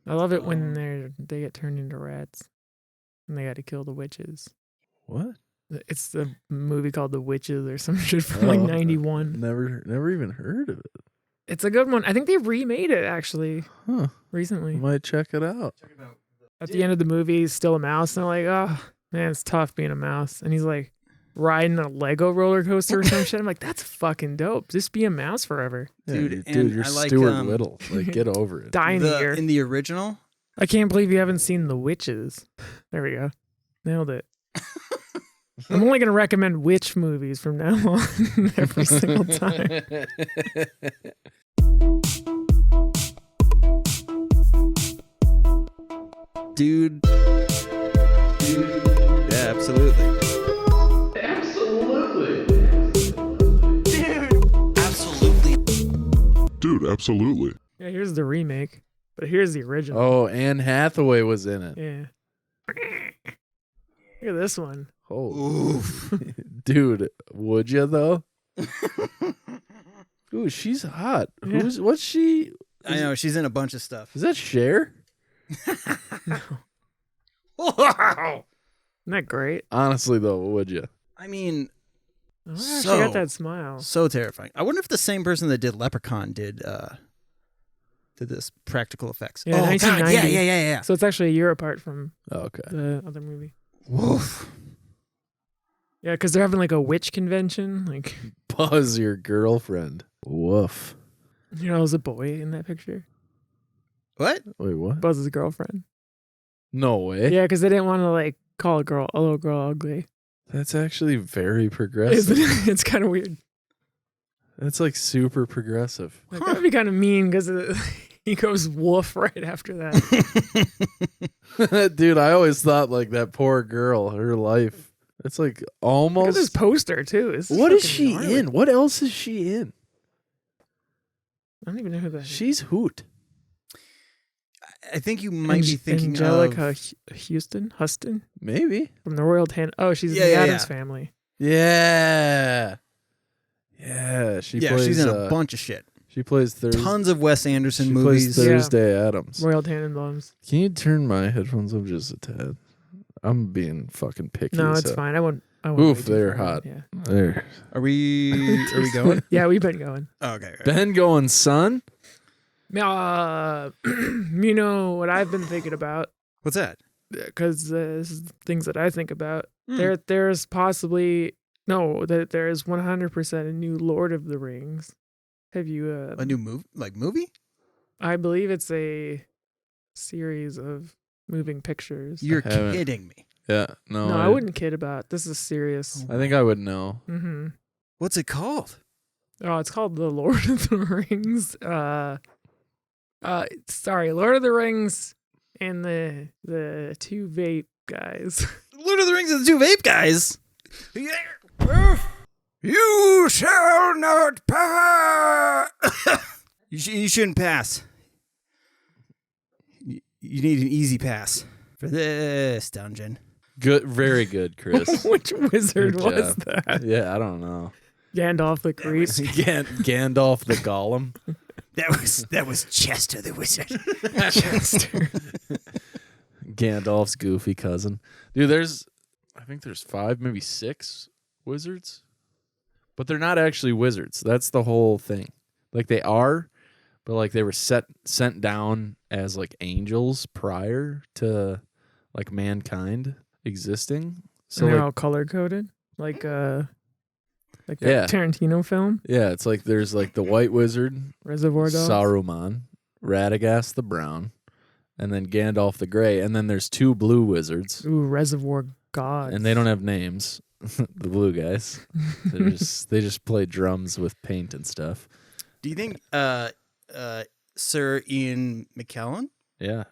I love it when they get turned into rats and they got to kill the witches. What? It's the movie called The Witches or some shit from like 91. Never even heard of it. It's a good one. I think they remade it actually recently. I might check it out. At the end of the movie, he's still a mouse, and they're like, "Oh man, it's tough being a mouse." And he's like riding a Lego roller coaster or some shit. I'm like, "That's fucking dope. Just be a mouse forever, Dude, Yeah, you're Stuart Little. Like, get over it. dying here." In the original, I can't believe you haven't seen The Witches. There we go, nailed it. I'm only gonna recommend witch movies from now on every single time. dude. Yeah, absolutely. Dude, absolutely. Yeah, here's the remake, but here's the original. Oh, Anne Hathaway was in it. Yeah. Look at this one. Oh, dude, would you though? Ooh, she's hot. Yeah. What's she? I know she's in a bunch of stuff. Is that Cher? Wow. Isn't that great? Honestly, though, would you? I mean, Oh, my gosh, So- she got that smile. so terrifying. I wonder if the same person that did Leprechaun did this practical effects. Yeah, oh God, 1990. yeah. So it's actually a year apart from Oh, okay. the other movie. Woof. Yeah, because they're having like a witch convention. Like, Buzz, your girlfriend. Woof. you know, there's a boy in that picture. What? Wait, what? Buzz's girlfriend. No way. Yeah, because they didn't want to like call a little girl ugly. That's actually very progressive. It's kind of weird. That's like super progressive. Like, that'd be kind of mean because he goes woof right after that. Dude, I always thought like that poor girl, her life. It's like Look at almost. this poster too. This What is fucking she gnarly. in? What else is she in? I don't even know who that is. She's Hoot. I think you might be thinking Angelica of... Huston Maybe. from the Royal Tan. Oh, she's in Yeah, the yeah, Addams yeah. Family. Yeah. Yeah. She plays. she's in a bunch of shit. She plays Thursday. Tons of Wes Anderson She movies. plays Thursday Adams. Royal Tannenbaums. Can you turn my headphones up just a tad? I'm being fucking picky. No, it's so- fine. I won't. Oof, wait too they're far. hot. Yeah. There. Are we going? Yeah, we've been going. Oh, okay. Right. Ben going, son. You know what I've been thinking about? What's that? Because this is things that I think about. Hmm. There's possibly that there is 100% a new Lord of the Rings. Have you? A new movie? I believe it's a series of moving pictures. You're haven't. kidding me. Yeah. No, No, I wouldn't kid about it. This is serious. I think I would know. Mm-hmm. What's it called? Oh, it's called The Lord of the Rings. Sorry, Lord of the Rings and the two vape guys. Lord of the Rings and the two vape guys. You shall not pass. You shouldn't pass. You need an easy pass for this dungeon. Good, very good, Chris. Which wizard Good was job. that? Yeah, I don't know. Gandalf the creep. Gandalf the Golem. That was Chester the wizard. Chester. Gandalf's goofy cousin. Dude, I think there's 5, maybe 6 wizards. But they're not actually wizards. That's the whole thing. Like they are, but like they were sent down as like angels prior to like mankind existing. So And they're like, all color coded, like that Yeah. Tarantino film, yeah, it's like there's like the white wizard, Reservoir Dogs. Saruman, Radagast the brown, and then Gandalf the gray, and then there's 2 blue wizards, Ooh, Reservoir Gods. and they don't have names. The blue guys, they just play drums with paint and stuff. Do you think Sir Ian McKellen Yeah,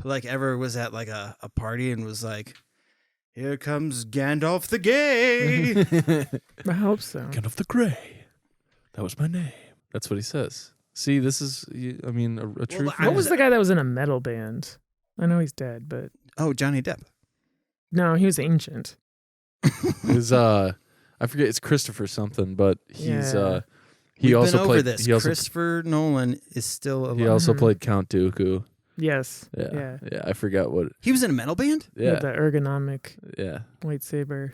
like ever was at like a party and was like, "Here comes Gandalf the Gay." I hope so. Gandalf the Grey. That was my name. That's what he says. See, this is, I mean, a true Well, thing. What was the guy that was in a metal band? I know he's dead, but Oh, Johnny Depp. no, he was ancient. Is I forget, it's Christopher something, but he's Yeah. He We've also been over played. this. He also, Christopher Nolan is still alive. he also Mhm. played Count Dooku. Yes. Yeah. Yeah. I forgot what. He was in a metal band? Yeah. The ergonomic Yeah. lightsaber.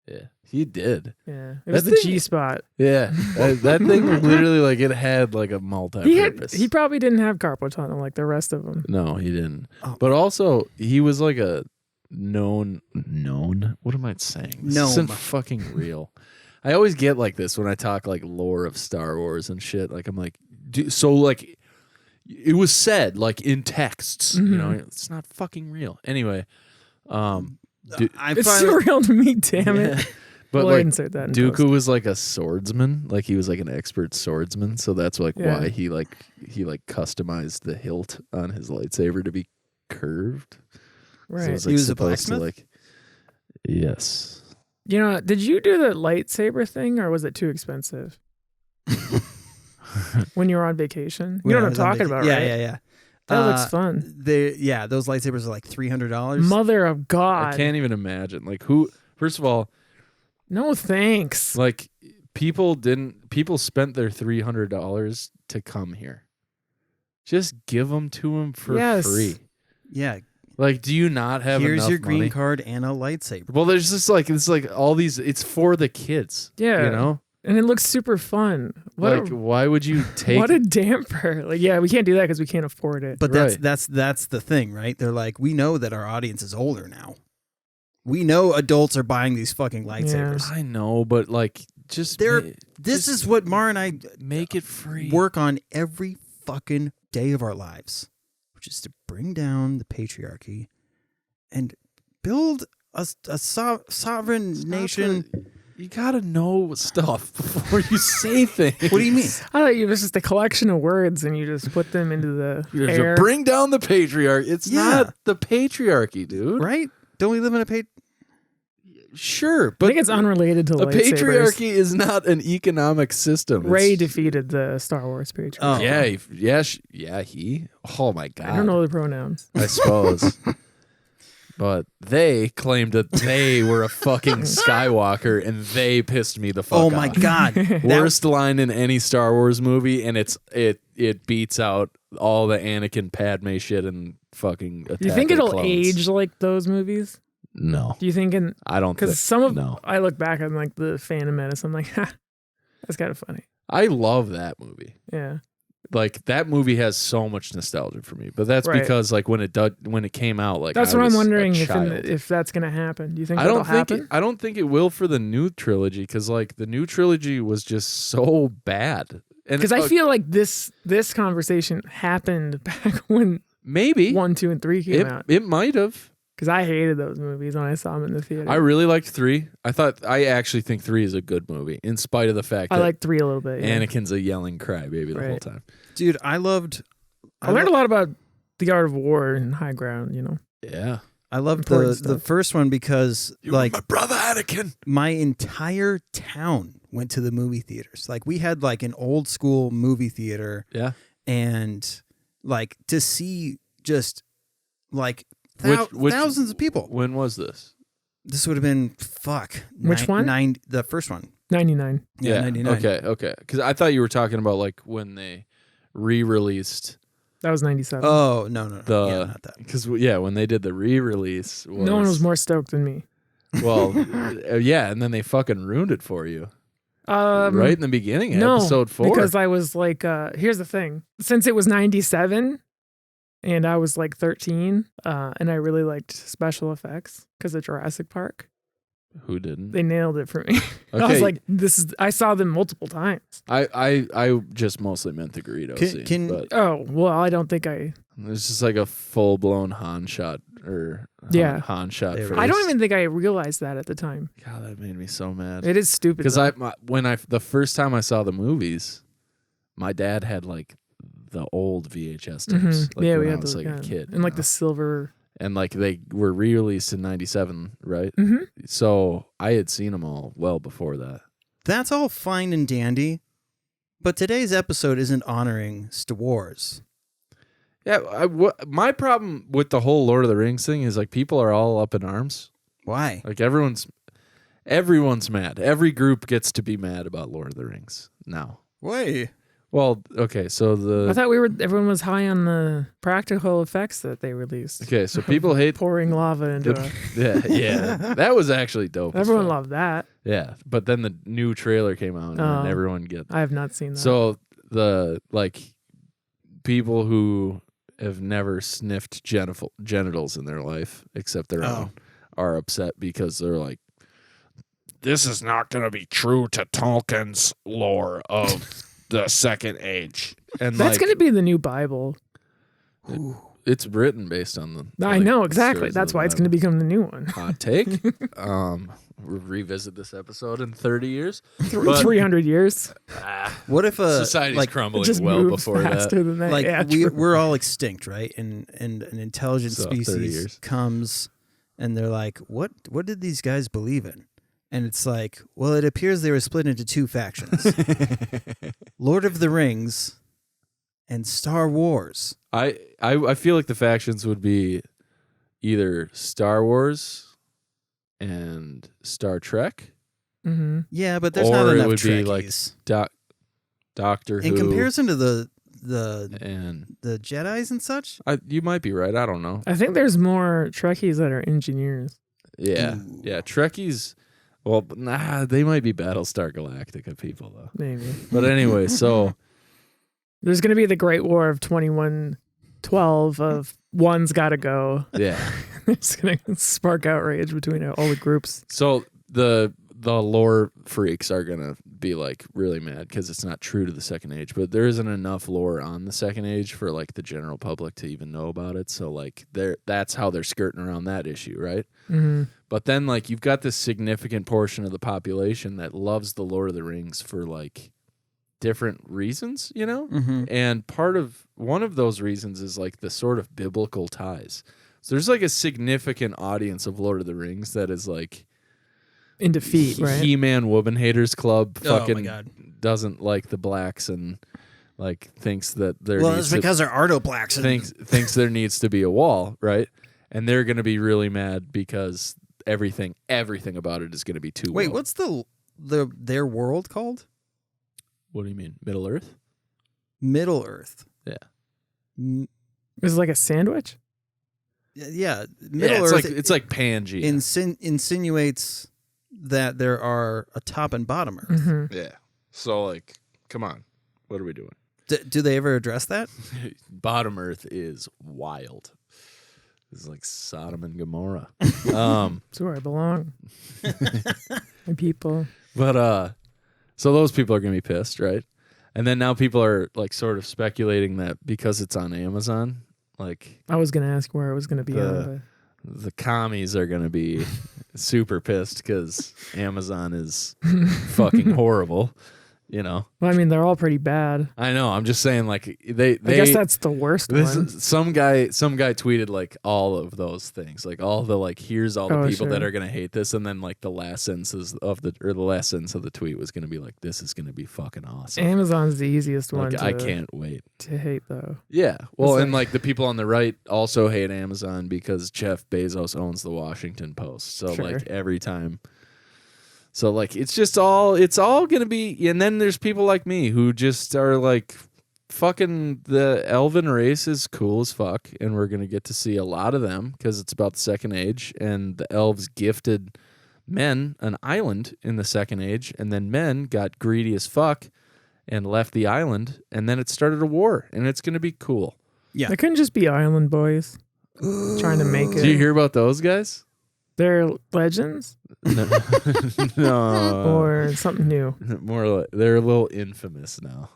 Yeah. He did. Yeah. It was the thing- G spot. Yeah. that thing literally like it had like a multi-purpose. He probably didn't have carpal tunnel like the rest of them. No, he didn't. Oh. But also, he was like a known. What am I saying? This isn't Gnome. fucking real. I always get like this when I talk like lore of Star Wars and shit. Like I'm like, so like, it was said like in texts. You know, it's not fucking real. Anyway, It's so real to me, damn yeah. it. But We'll like insert that in Dooku post. was like a swordsman, like he was like an expert swordsman, so that's like Yeah. why he customized the hilt on his lightsaber to be curved. So Right. it was, He like, was a supposed to blacksmith? like yes. You know, did you do the lightsaber thing or was it too expensive when you were on vacation? You know what I'm talking about, yeah, right? Yeah. That looks fun. Those lightsabers are like $300. Mother of God. I can't even imagine. Like who first of all, No thanks. like people spent their $300 to come here. Just give them to them for Yes. free. Yeah. Like, do you not have Here's enough your green money? card and a lightsaber. Well, there's just like it's like all these. It's for the kids. Yeah. you know. And it looks super fun. What, Like, why would you take? what a damper. Like, yeah, we can't do that because we can't afford it. But Right. that's the thing, right? They're like, we know that our audience is older now. We know adults are buying these fucking lightsabers. I know, but like, just This just is what Mar and I make it free. work on every fucking day of our lives, which is to bring down the patriarchy and build a sovereign nation. You gotta know stuff before you say things. What do you mean? I thought it was just a collection of words and you just put them into the You have air. to bring down the patriarchy. It's Yeah. not the patriarchy, dude. Right? Don't we live in a Sure, I but think it's unrelated to a lightsabers. patriarchy is not an economic system. Ray It's- defeated the Star Wars patriarchy. Oh. He. Oh my god. I don't know the pronouns. I suppose. But they claimed that they were a fucking Skywalker, and they pissed me the fuck Oh my off. god. Worst line in any Star Wars movie, and it beats out all the Anakin Padme shit and fucking. Do you think Attack of the it'll Clones. age like those movies? No, Do you think in I don't. because some of no. I look back on like the Phantom Menace, I'm like, ha, that's kind of funny. I love that movie. Yeah. Like that movie has so much nostalgia for me, but that's Right. because like when it came out, like That's I what I'm was a wondering child. if that's gonna happen. Do you think I that'll don't think happen? I don't think it will for the new trilogy because like the new trilogy was just so bad. And Because I feel like this conversation happened back when maybe 1, 2, and 3 came out. it might have. Because I hated those movies when I saw them in the theater. I really liked 3. I actually think 3 is a good movie in spite of the fact I that like 3 a little bit. Yeah. Anakin's a yelling crybaby the whole Right. time. Dude, I learned a lot about the art of war and high ground. You know. Yeah. I loved Important the stuff. first one because like my brother Anakin. my entire town went to the movie theaters. Like we had like an old school movie theater Yeah. and like to see just like Which- thousands of people. When was this? This would have been Which one? The first one. 99. Yeah, 99. Okay. Because I thought you were talking about like when they re-released That was 97. Oh, no. the. Yeah, not that. Because when they did the re-release, No one was more stoked than me. Well, yeah, and then they fucking ruined it for you right in the beginning, No, episode 4. because I was like, here's the thing. Since it was 97 and I was like 13, and I really liked special effects because of Jurassic Park, Who didn't? they nailed it for me. I was like, I saw them multiple times. I just mostly meant the Greedo scene. But Oh, well, I don't think it's just like a full blown Han shot or Yeah. Han shot. They First. I don't even think I realized that at the time. God, that made me so mad. It is stupid. Because though. the first time I saw the movies, my dad had like the old VHS tapes. Mhm. Like Yeah, when we I had was those like a yeah. kid, and like the silver. and like they were re-released in '97, right? Mhm. So I had seen them all well before that. That's all fine and dandy, but today's episode isn't honoring Star Wars. Yeah, my problem with the whole Lord of the Rings thing is like people are all up in arms. Why? Like everyone's mad. Every group gets to be mad about Lord of the Rings now. Wait. Well, okay, so I thought everyone was high on the practical effects that they released. okay, so people hate Pouring lava into yeah, that was actually dope. Everyone loved that. Yeah, but then the new trailer came out, and then everyone I have not seen that. So the people who have never sniffed genitals in their life, except their own, are upset because they're like, this is not going to be true to Tolkien's lore of the Second Age. And that's going to be the new Bible. It's written based on the. I know, exactly. That's why it's going to become the new one. Hot take. We'll revisit this episode in 30 years. 300 years. What if society's crumbling just well moves before faster that? Than that. Like yeah, we're all extinct, right? And an intelligent So, 30 species years. comes, and they're like, "What did these guys believe in?" And it's like, well, it appears they were split into two factions: Lord of the Rings and Star Wars. I feel like the factions would be either Star Wars and Star Trek. Mm-hmm. Yeah, but there's Or not it enough would be Trekkies. like Doctor Who. In comparison to the And Jedis and such. you might be right. I don't know. I think there's more Trekkies that are engineers. Yeah. Ooh. Yeah. Trekkies. Well, they might be Battlestar Galactica people, though. Maybe. But anyway, so. There's going to be the Great War of 2112 of one's got to go. Yeah. It's going to spark outrage between all the groups. So the lore freaks are going to be like really mad because it's not true to the Second Age, but there isn't enough lore on the Second Age for like the general public to even know about it. So like that's how they're skirting around that issue, right? Mm-hmm. But then like you've got this significant portion of the population that loves the Lord of the Rings for like different reasons, you know? Mm-hmm. And one of those reasons is like the sort of biblical ties. So there's like a significant audience of Lord of the Rings that is like In defeat, right? He-Man Woman Haters Club Oh, my fucking God. doesn't like the blacks and like thinks that there Well, needs it's because they're Ardo blacks. thinks there needs to be a wall, right? And they're going to be really mad because everything about it is going to be too Wait, woke. what's their world called? What do you mean? Middle Earth? Middle Earth. Yeah. Is it like a sandwich? Yeah, Middle it's Earth. it's like Pangea. Insinuates that there are a top and bottom Earth. Mm-hmm. Yeah. So like, come on. What are we doing? Do they ever address that? Bottom Earth is wild. It's like Sodom and Gomorrah. That's where I belong. My people. But so those people are gonna be pissed, right? And then now people are like sort of speculating that because it's on Amazon, like I was going to ask where it was going to be on. the commies are gonna be super pissed because Amazon is fucking horrible. You know, Well, I mean, they're all pretty bad. I know. I'm just saying, like they. I guess that's the worst one. Some guy tweeted like all of those things, like all the like here's all the people that sure. are gonna hate this, and then like the last sentence of the tweet was gonna be like, this is gonna be fucking awesome. Amazon's the easiest one Like, to, I can't wait. to hate, though. Yeah, well, It's and like the people on the right also hate Amazon because Jeff Bezos owns the Washington Post. So Sure. like every time. So like it's all gonna be, and then there's people like me who just are like, fucking the elven race is cool as fuck, and we're gonna get to see a lot of them because it's about the Second Age, and the elves gifted men an island in the Second Age, and then men got greedy as fuck and left the island, and then it started a war, and it's gonna be cool. Yeah. They couldn't just be island boys trying to make it. Did you hear about those guys? They're legends No. or something new. More like they're a little infamous now,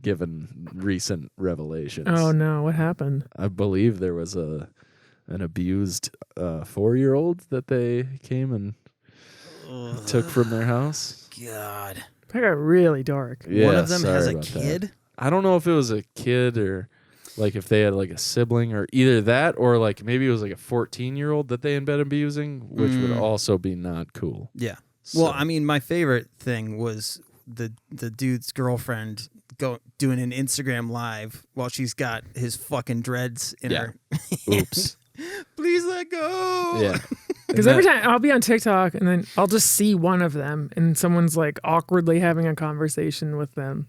given recent revelations. Oh, no. What happened? I believe there was an abused 4-year-old that they came and took from their house. God. That got really dark. Yeah, One of them has sorry a about that. kid. I don't know if it was a kid or like if they had like a sibling or either that or like maybe it was like a 14-year-old that they had been abusing, which would also be not cool. Yeah. So- Well, I mean, my favorite thing was the dude's girlfriend doing an Instagram live while she's got his fucking dreads in her. Oops. Please let go. Yeah. Because every time I'll be on TikTok and then I'll just see one of them and someone's like awkwardly having a conversation with them.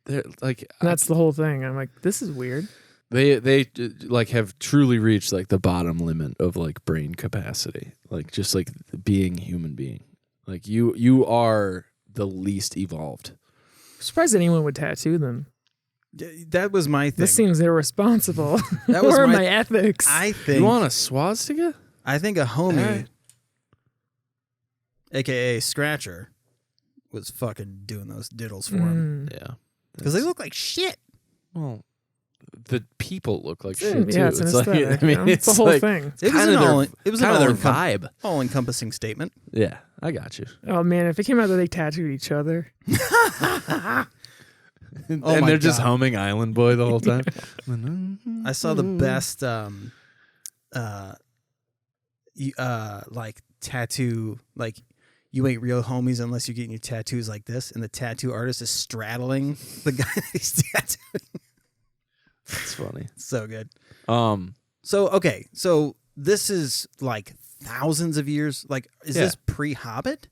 they're like And that's the whole thing. I'm like, this is weird. they like have truly reached like the bottom limit of like brain capacity, like just like being a human being. Like you are the least evolved. I'm surprised anyone would tattoo them. That was my thing. This seems irresponsible. That was Where are my- my ethics? I think You want a swastika? I think a homie, Alright. aka Scratcher, was fucking doing those diddles for him Yeah, because they look like shit. well, the people look like Yeah, shit too. it's an like, aesthetic. I mean, you know? It's the whole like, thing. It was kinda an their- all. It was an kind of their all-encom- vibe. all-encompassing statement. Yeah, I got you. Oh man, if it came out that they tattooed each other, And my they're just God. humming Island Boy the whole time. I saw the best like tattoo, like you ain't real homies unless you're getting your tattoos like this, and the tattoo artist is straddling the guy that he's tattooing. That's funny. So good. Um, So okay, so this is like thousands of years. Like, is Yeah. this pre-Hobbit?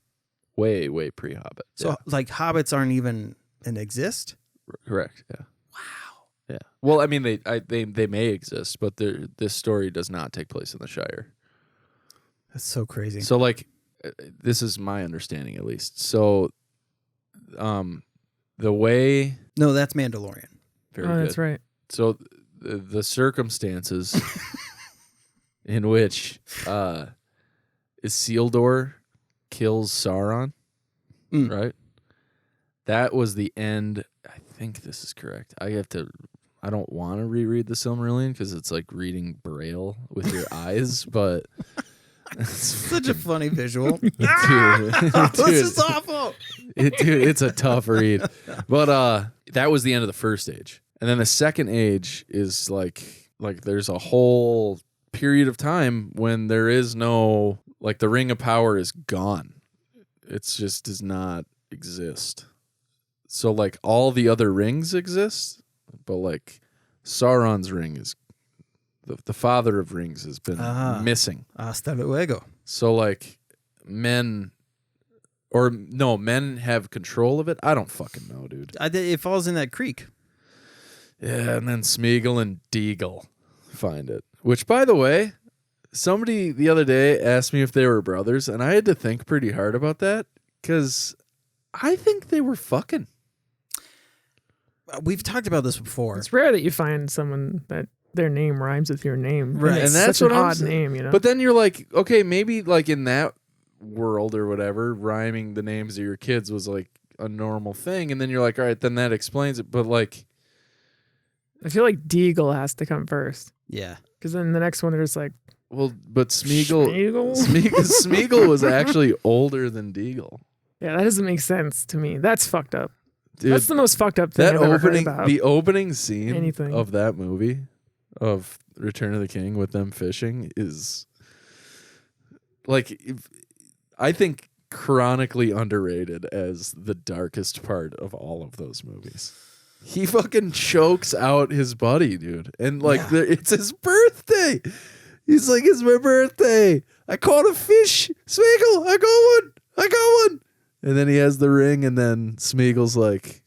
way pre-Hobbit. So like hobbits aren't even in exist. Correct. Yeah. Wow. Yeah. Well, I mean, they may exist, but this story does not take place in the Shire. That's so crazy. So, like, this is my understanding, at least. So, the way No, that's Mandalorian. very oh, good. that's right. So, the circumstances in which Isildur kills Sauron, right? That was the end. I think this is correct. I don't want to reread the Silmarillion because it's like reading Braille with your eyes, but Such a funny visual. dude, This is awful. dude, it's a tough read. But that was the end of the first age. And then the second age is like there's a whole period of time when there is no, like, the Ring of Power is gone. It's just does not exist. So like all the other rings exist, but like Sauron's ring is the father of rings has been missing. Hasta luego. So like men have control of it. I don't fucking know, dude. It falls in that creek. Yeah, and then Smeagol and Deagle find it. Which, by the way, somebody the other day asked me if they were brothers, and I had to think pretty hard about that because I think they were fucking. We've talked about this before. It's rare that you find someone that their name rhymes with your name. Right. It's And that's such what an I'm odd saying. name, you know. But then you're like, okay, maybe like in that world or whatever, rhyming the names of your kids was like a normal thing, and then you're like, all right, then that explains it. But like, I feel like Deagle has to come first, Yeah. because then the next one there's like well, but Smeagol Smeagol? Smeagol was actually older than Deagle. Yeah, that doesn't make sense to me. That's fucked up. Dude, That's the most fucked up thing that I've ever heard opening, about. the opening scene anything. of that movie of Return of the King with them fishing is like, I think chronically underrated as the darkest part of all of those movies. He fucking chokes out his buddy, dude, and like it's his birthday. He's like, it's my birthday. I caught a fish. Smeagol, I got one. And then he has the ring, and then Smeagol's like,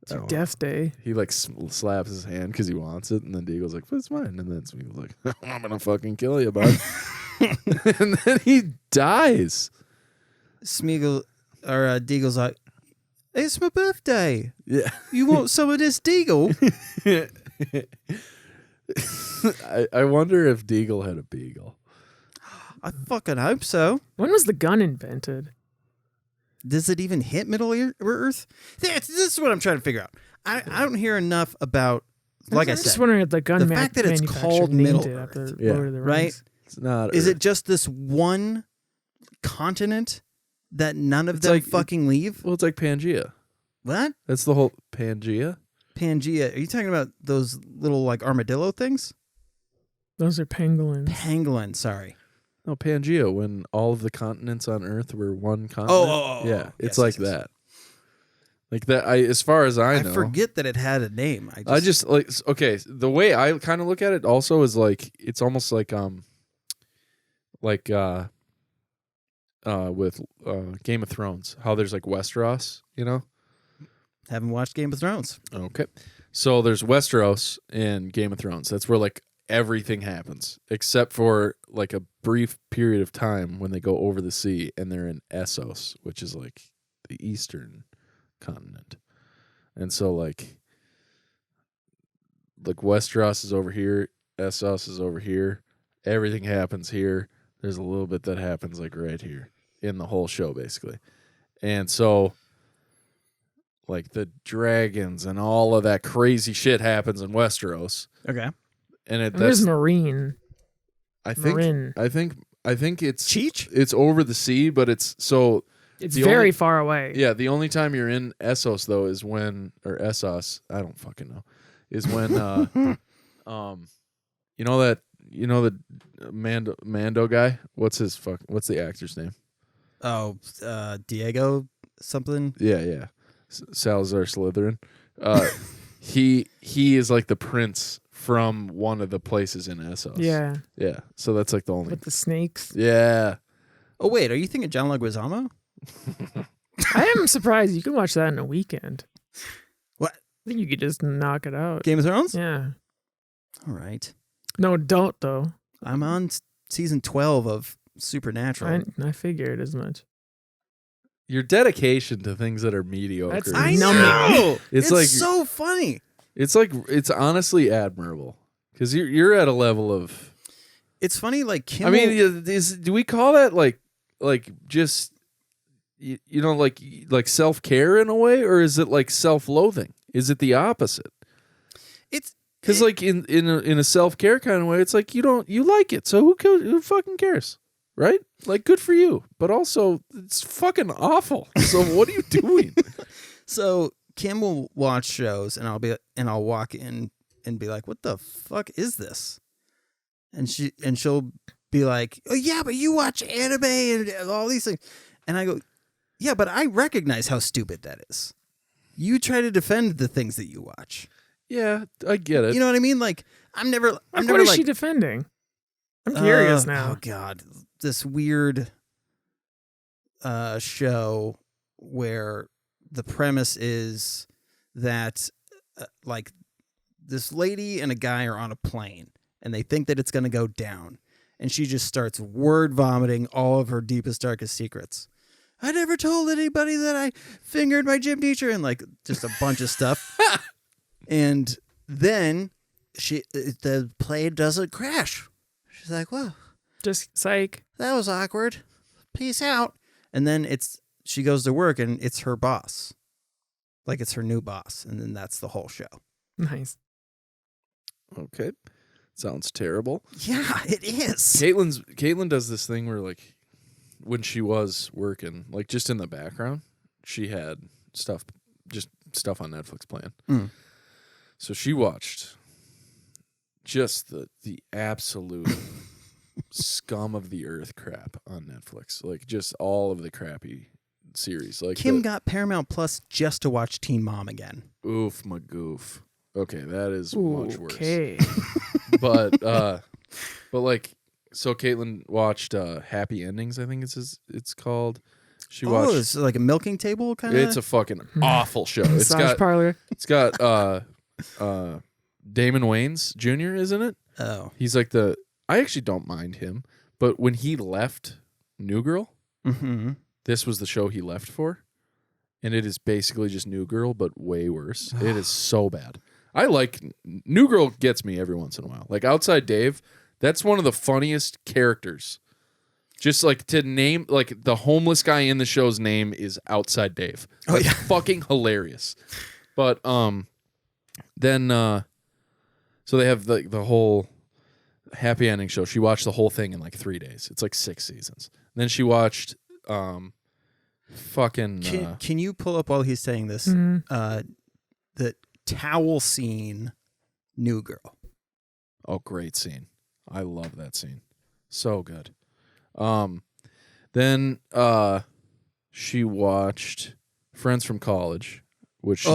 It's your death day. he like slaps his hand because he wants it, and then Deagle's like, but it's mine. And then Smeagol's like, I'm gonna fucking kill you, bud. And then he dies. Smeagol or Deagle's like, it's my birthday. Yeah. You want some of this Deagle? I wonder if Deagle had a beagle. I fucking hope so. When was the gun invented? Does it even hit Middle Earth? This is what I'm trying to figure out. I don't hear enough about, like I'm I just said, wondering if the gun the fact that it's manufacturer called named Middle it Earth, after Yeah. Lord of the right? Rings. It's not. Is it just this one continent that none of It's them like- fucking leave? Well, it's like Pangea. What? That's the whole Pangea. Pangea. Are you talking about those little like armadillo things? Those are pangolins. Pangolin, sorry. No, Pangea. When all of the continents on Earth were one continent. Oh, yeah. yes, It's like yes, yes. that. Like that. As far as I know, forget that it had a name. I just like okay. The way I kind of look at it also is like it's almost like with Game of Thrones, how there's like Westeros, you know. Haven't watched Game of Thrones. Okay. So there's Westeros in Game of Thrones. That's where like everything happens, except for like a brief period of time when they go over the sea and they're in Essos, which is like the eastern continent. And so like Westeros is over here, Essos is over here. Everything happens here. There's a little bit that happens like right here in the whole show, basically. And so like the dragons and all of that crazy shit happens in Westeros. Okay. And there's Marine. I think Marin. I think it's Cheech? It's over the sea, but it's very far away. Yeah, the only time you're in Essos though is when Essos, I don't fucking know, is when the Mando guy. What's the actor's name? Oh, Diego something. Yeah. Salazar Slytherin. He is like the prince from one of the places in Essos. Yeah. So that's like the only with the snakes. Yeah. Oh wait, are you thinking John Leguizamo? I am surprised you can watch that in a weekend. What? I think you could just knock it out. Game of Thrones? Yeah. All right. No, don't though. I'm on season 12 of Supernatural. I figured as much. Your dedication to things that are mediocre. I is- know. It's It's like so funny. it's honestly admirable because you're at a level of. It's funny, like Kimmel. I mean, do we call that like just like self-care in a way, or is it like self-loathing? Is it the opposite? it's Because like in a self-care kind of way, it's like you like it, so who fucking cares, right? Like good for you, but also it's fucking awful. So what are you doing? so Kim will watch shows, and I'll walk in and be like, "What the fuck is this?" And she'll be like, "Oh yeah, but you watch anime and all these things," and I go, "Yeah, but I recognize how stupid that is. You try to defend the things that you watch. Yeah, I get it. You know what I mean? Like I'm never What is like, she defending? I'm curious now. Oh God, this weird show where the premise is that like this lady and a guy are on a plane and they think that it's going to go down, and she just starts word vomiting all of her deepest darkest secrets. I never told anybody that I fingered my gym teacher, and like just a bunch of stuff. And then the plane doesn't crash. She's like, "Whoa, Just psych. that was awkward. Peace out." And then she goes to work and it's her boss. Like it's her new boss. And then that's the whole show. Nice. Okay, sounds terrible. Yeah, it is. Caitlin does this thing where like when she was working, like just in the background, she had stuff on Netflix playing. Mm. So she watched just the absolute scum of the earth crap on Netflix. Like just all of the crappy series. Like Kim got Paramount Plus just to watch Teen Mom again. Oof my goof. Okay, that is much worse. Okay. But like so Caitlin watched Happy Endings, I think it's called. She watched it's like a milking table kind of. It's a fucking awful show. It's Massage parlor. got Damon Wayans Jr., isn't it? Oh. He's like I actually don't mind him, but when he left New Girl, Mm-hmm. this was the show he left for, and it is basically just New Girl but way worse. It is so bad. I like New Girl gets me every once in a while. Like Outside Dave, that's one of the funniest characters. Just like to name, like the homeless guy in the show's name is Outside Dave. That's fucking hilarious. But then so they have the whole Happy Ending show. She watched the whole thing in like 3 days. It's like 6 seasons. And then she watched fucking. Can you pull up while he's saying this? The towel scene, New Girl. Oh, great scene. I love that scene. So good. Then she watched Friends from College, which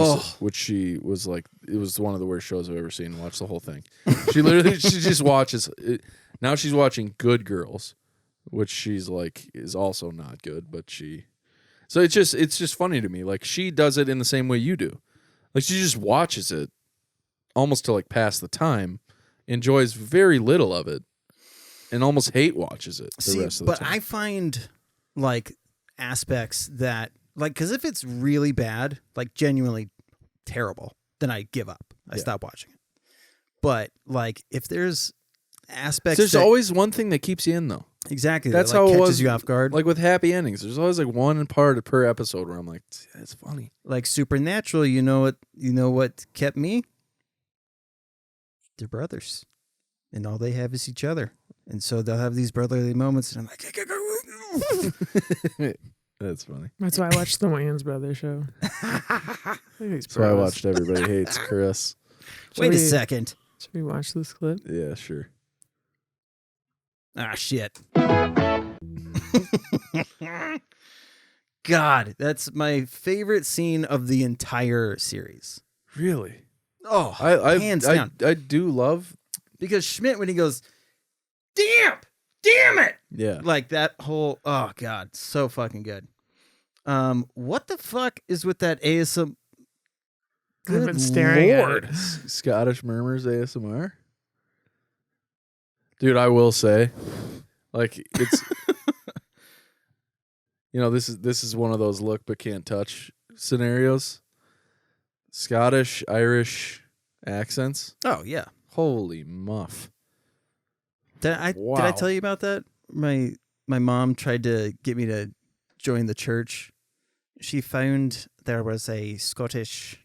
she was like, it was one of the worst shows I've ever seen. Watched the whole thing. She just watches it. Now she's watching Good Girls, which she's like is also not good, but So it's just funny to me. Like she does it in the same way you do. Like she just watches it almost to like pass the time, enjoys very little of it, and almost hate watches it the rest of the time. But I find like aspects that like because if it's really bad, like genuinely terrible, then I give up. I stop watching it. But like if there's aspects, There's always one thing that keeps you in though. Exactly. That's that, like, how it catches was. you off guard. Like with happy endings, there's always like one part per episode where I'm like, that's funny. Like Supernatural, you know what kept me? They're brothers. And all they have is each other. And so they'll have these brotherly moments and I'm like, That's funny. That's why I watched the Wayans Brothers show. So I watched Everybody Hates Chris. Wait a second. Should we watch this clip? Yeah, sure. Ah, shit. God, that's my favorite scene of the entire series. Really? Oh, hands down. I do love Because Schmidt, when he goes, damn it. Yeah. Like that whole, oh God, so fucking good. What the fuck is with that ASM? I've been staring Lord. at it. Scottish Murmurs ASMR. Dude, I will say, like it's this is one of those look but can't touch scenarios. Scottish, Irish accents. Oh yeah. Holy muff. Did I tell you about that? My mom tried to get me to join the church. She found there was a Scottish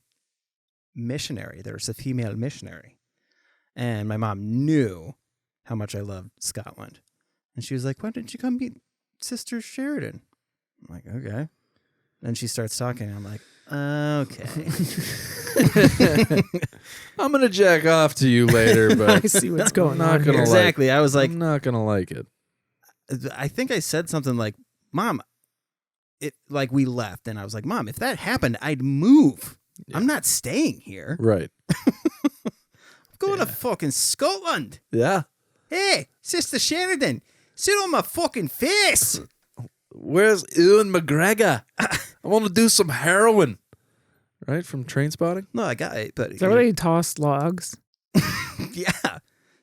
missionary. There was a female missionary. And my mom knew how much I loved Scotland. And she was like, why don't you come meet Sister Sheridan? I'm like, okay. And she starts talking. I'm like, okay. I'm gonna jack off to you later, but I see what's going not on gonna here. Exactly. I was like, I'm not gonna like it. I think I said something like, Mom, it like we left. And I was like, Mom, if that happened, I'd move. Yeah. I'm not staying here. Right. I'm going to fucking Scotland. Yeah. Hey, Sister Sheridan, sit on my fucking face. Where's Ewan McGregor? I want to do some heroin. Right? From Trainspotting? No, I got it, but Is that where they toss logs? yeah.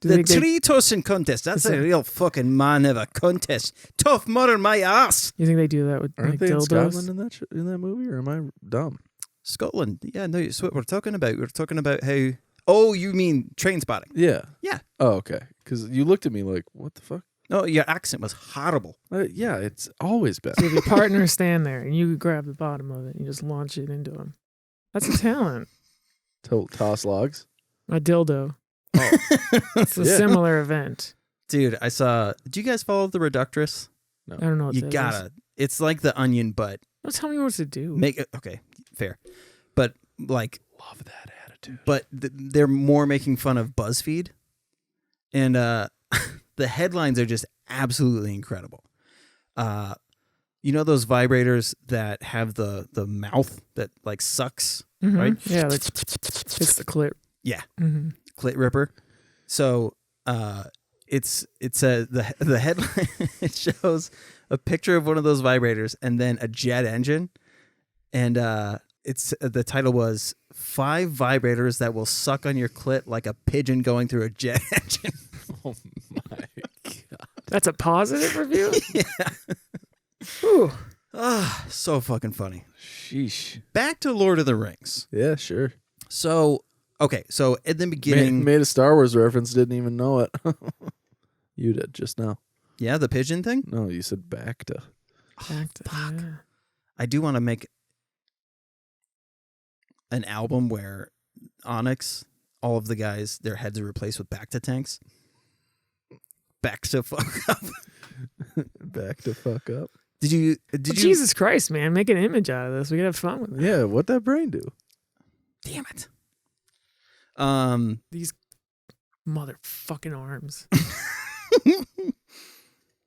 Do The they- they- tree tossing contest. That's Is a it- real fucking man of a contest. Tough mudder my ass. You think they do that with Aren't like they in dildos? Scotland in that movie, or am I dumb? Scotland. Yeah, no, it's what we're talking about. We're talking about how. Oh, you mean train spotting? Yeah. Yeah. Oh, okay. Because you looked at me like, what the fuck? No, your accent was horrible. Yeah, it's always been. So if your partner stand there and you grab the bottom of it and you just launch it into him. That's a talent. Toss logs. A dildo. Oh. It's a Yeah. similar event. Dude, I saw. Do you guys follow the Reductress? I don't know what You that is. gotta. It's like the Onion, but Don't tell me what to do. make it. Okay, fair. But like, Love that attitude. but they're more making fun of BuzzFeed, and the headlines are just absolutely incredible. You know those vibrators that have the mouth that like sucks, Mhm. right? Yeah, like, it's the clip. Yeah, Mm-hmm. clit ripper. So it's the headline. It shows a picture of one of those vibrators and then a jet engine, and it's the title was 5 vibrators that will suck on your clit like a pigeon going through a jet engine. Oh my god. That's a positive review? Yeah. Ooh. Ah, so fucking funny. Sheesh. Back to Lord of the Rings. Yeah, sure. So, okay, so at the beginning, Made a Star Wars reference, didn't even know it. You did just now. yeah, the pigeon thing. No, you said back to. Back to, yeah. I do want to make an album where Onyx, all of the guys, their heads are replaced with Bacta tanks. Back to fuck up. Back to fuck up. Did you? Well, Jesus Christ, man. Make an image out of this. We can have fun with it. Yeah, what'd that brain do? Damn it. These motherfucking arms.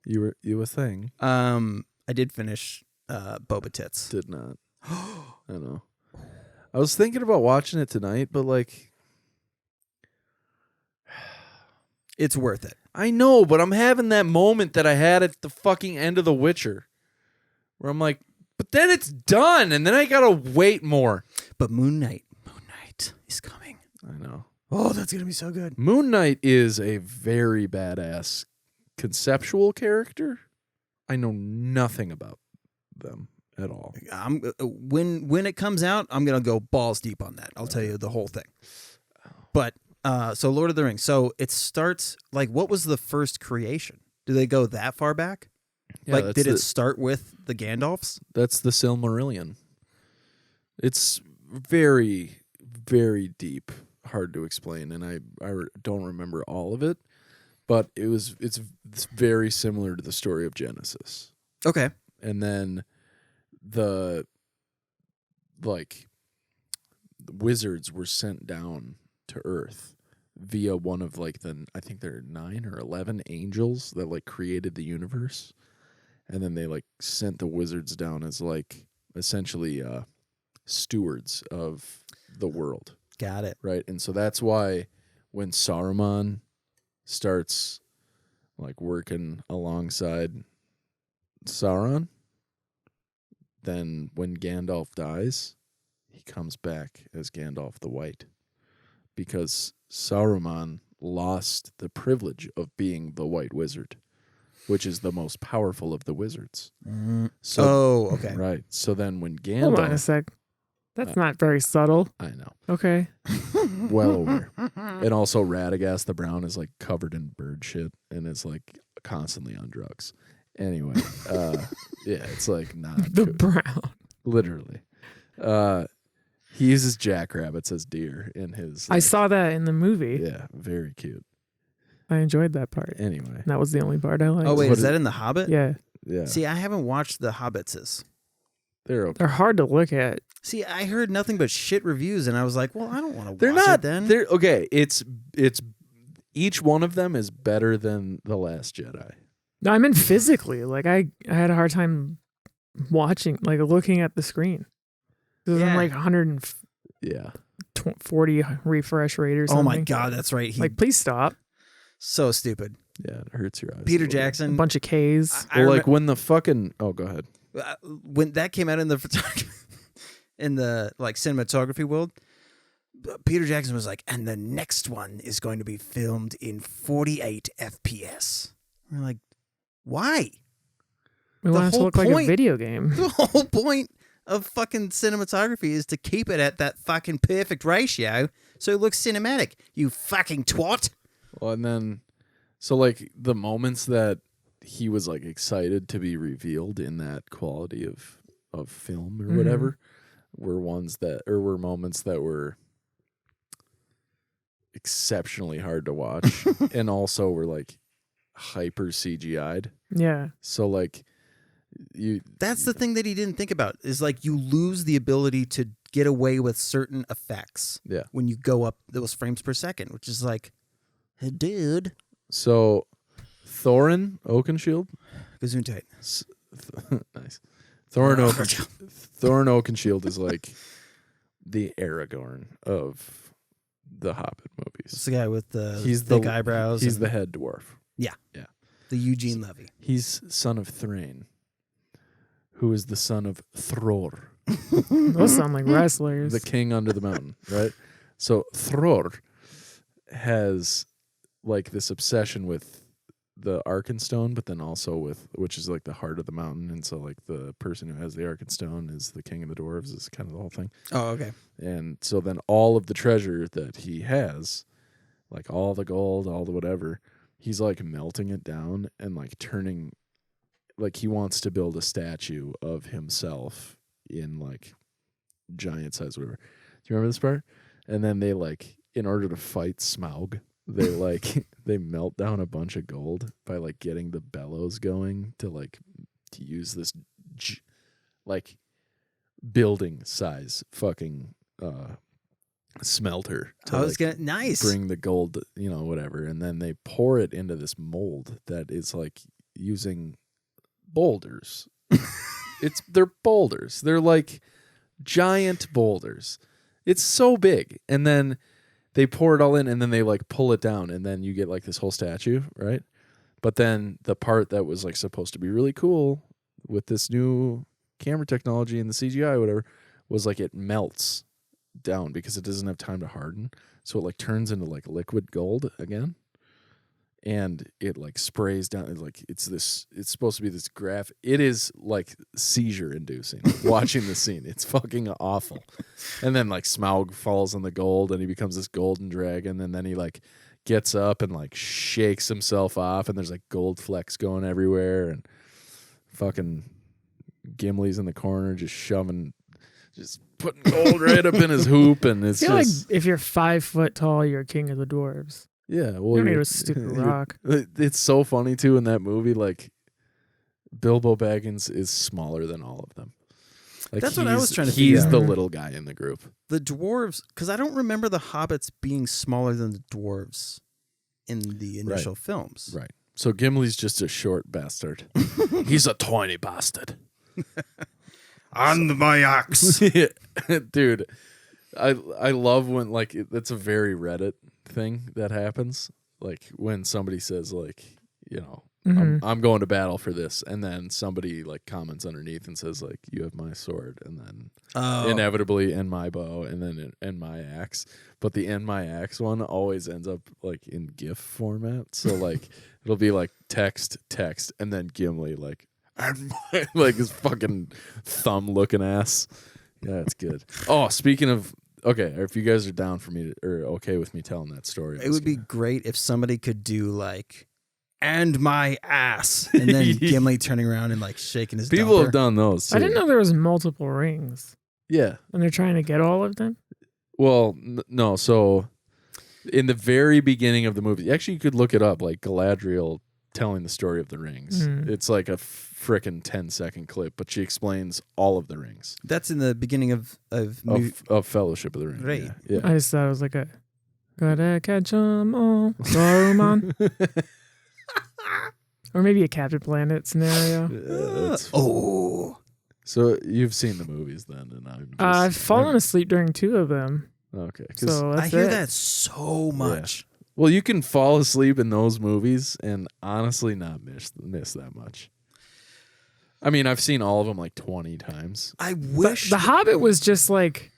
You were thing. I did finish Boba Tits. Did not. I know. I was thinking about watching it tonight, but like, It's worth it. I know, but I'm having that moment that I had at the fucking end of The Witcher, where I'm like, But then it's done, and then I gotta wait more. But Moon Knight is coming. I know. Oh, that's gonna be so good. Moon Knight is a very badass conceptual character. I know nothing about them at all. I'm when it comes out, I'm gonna go balls deep on that. I'll tell you the whole thing. But so Lord of the Rings. So it starts like, what was the first creation? Do they go that far back? Yeah, like, did it start with the Gandalfs? That's the Silmarillion. It's very, very deep, hard to explain, and I don't remember all of it, but it's very similar to the story of Genesis. Okay. And then the wizards were sent down to Earth via one of I think there are 9 or 11 angels that created the universe. And then they sent the wizards down as essentially stewards of the world. Got it. Right. And so that's why when Saruman starts working alongside Sauron, then when Gandalf dies, he comes back as Gandalf the White. Because Saruman lost the privilege of being the White Wizard, which is the most powerful of the wizards. So, okay. Right. So then when Gandalf... Hold on a sec. That's not very subtle. I know. Okay. Well aware. And also Radagast the Brown is covered in bird shit and is constantly on drugs. Anyway, yeah, it's not... The Brown. Literally. He uses jackrabbits as deer in his... I saw that in the movie. Yeah, very cute. I enjoyed that part. Anyway. That was the only part I liked. Oh, wait, is that in The Hobbit? Yeah. Yeah. See, I haven't watched The Hobbitses. They're okay. They're hard to look at. See, I heard nothing but shit reviews, and I was like, well, I don't want to They're watch not... it then. They're okay. It's each one of them is better than The Last Jedi. No, I meant physically. I had a hard time watching, looking at the screen. It was on 140 refresh rate or something. Oh my God, that's right. Please stop. So stupid. Yeah, it hurts your eyes. Peter a little Jackson. A bunch of Ks. when the fucking... Oh, go ahead. When that came out in the in the cinematography world, Peter Jackson was like, and the next one is going to be filmed in 48 FPS. We're like, why? We want it to look like a video game. The whole point of fucking cinematography is to keep it at that fucking perfect ratio so it looks cinematic. You fucking twat. Well, and then, so the moments that he was excited to be revealed in that quality of film or whatever were moments that were exceptionally hard to watch and also were hyper CGI'd. Yeah. So that's the thing that he didn't think about is you lose the ability to get away with certain effects. Yeah. When you go up those frames per second, which is hey, dude. So Thorin Oakenshield. Gesundheit. Nice. Thorin Oakenshield is the Aragorn of the Hobbit movies. It's the guy with the He's thick eyebrows. He's the head dwarf. Yeah. Yeah. The Eugene Levy. He's son of Thrain, who is the son of Thror. Those sound like wrestlers. The king under the mountain, right? So Thror has this obsession with the Arkenstone, but then also which is the heart of the mountain, and so the person who has the Arkenstone is the king of the dwarves, is kind of the whole thing. Oh, okay. And so then all of the treasure that he has, all the gold, all the whatever, he's melting it down and turning, he wants to build a statue of himself in giant size, whatever. Do you remember this part? And then they in order to fight Smaug, they they melt down a bunch of gold by getting the bellows going to use this building size fucking smelter to nice bring the gold, whatever, and then they pour it into this mold that is using boulders. They're boulders. They're giant boulders. It's so big, and then they pour it all in, and then they pull it down, and then you get this whole statue, right? But then the part that was supposed to be really cool with this new camera technology and the CGI or whatever was like it melts down because it doesn't have time to harden. So it like turns into like liquid gold again. And it like sprays down. It's supposed to be this graph. It is like seizure inducing watching the scene. It's fucking awful. And then like Smaug falls on the gold and he becomes this golden dragon. And then he like gets up and like shakes himself off. And there's like gold flecks going everywhere. And fucking Gimli's in the corner just putting gold right up in his hoop. And it's I feel just like if you're 5 foot tall, you're king of the dwarves. yeah, well, You made a stupid rock. It's so funny too in that movie. Like Bilbo Baggins is smaller than all of them. Like That's what I was trying to figure He's out. the little guy in the group. The dwarves, because I don't remember the hobbits being smaller than the dwarves in the initial films. Right. So Gimli's just a short bastard. He's a tiny bastard. On my axe. Dude, I love when like that's a very Reddit thing that happens. Like when somebody says like, you know, I'm going to battle for this, and then somebody like comments underneath and says like, you have my sword, and then inevitably and my bow, and then and my axe. But the and my axe one always ends up like in GIF format. So like it'll be like text, and then Gimli like and my, like his fucking thumb looking ass. Yeah, it's good. Oh, speaking of. Okay, or if you guys are down for me or okay with me telling that story. It would be great if somebody could do like, and my ass, and then Gimli turning around and like shaking his People dumper. have done those too. I didn't know there was multiple rings. Yeah. And they're trying to get all of them? Well, no. So in the very beginning of the movie, actually you could look it up, like Galadriel telling the story of the rings. It's like a frickin' 10-second clip, but she explains all of the rings. That's in the beginning of Fellowship of the Ring. Right. Yeah. I just thought it was like a gotta catch 'em all, Saruman. Or maybe a Captain Planet scenario. So you've seen the movies then, and I'm just, I've fallen asleep during 2 of them. Okay. So that's I hear it. that so much. Well, you can fall asleep in those movies and honestly not miss that much. I mean, I've seen all of them like 20 times. I wish The Hobbit was just like,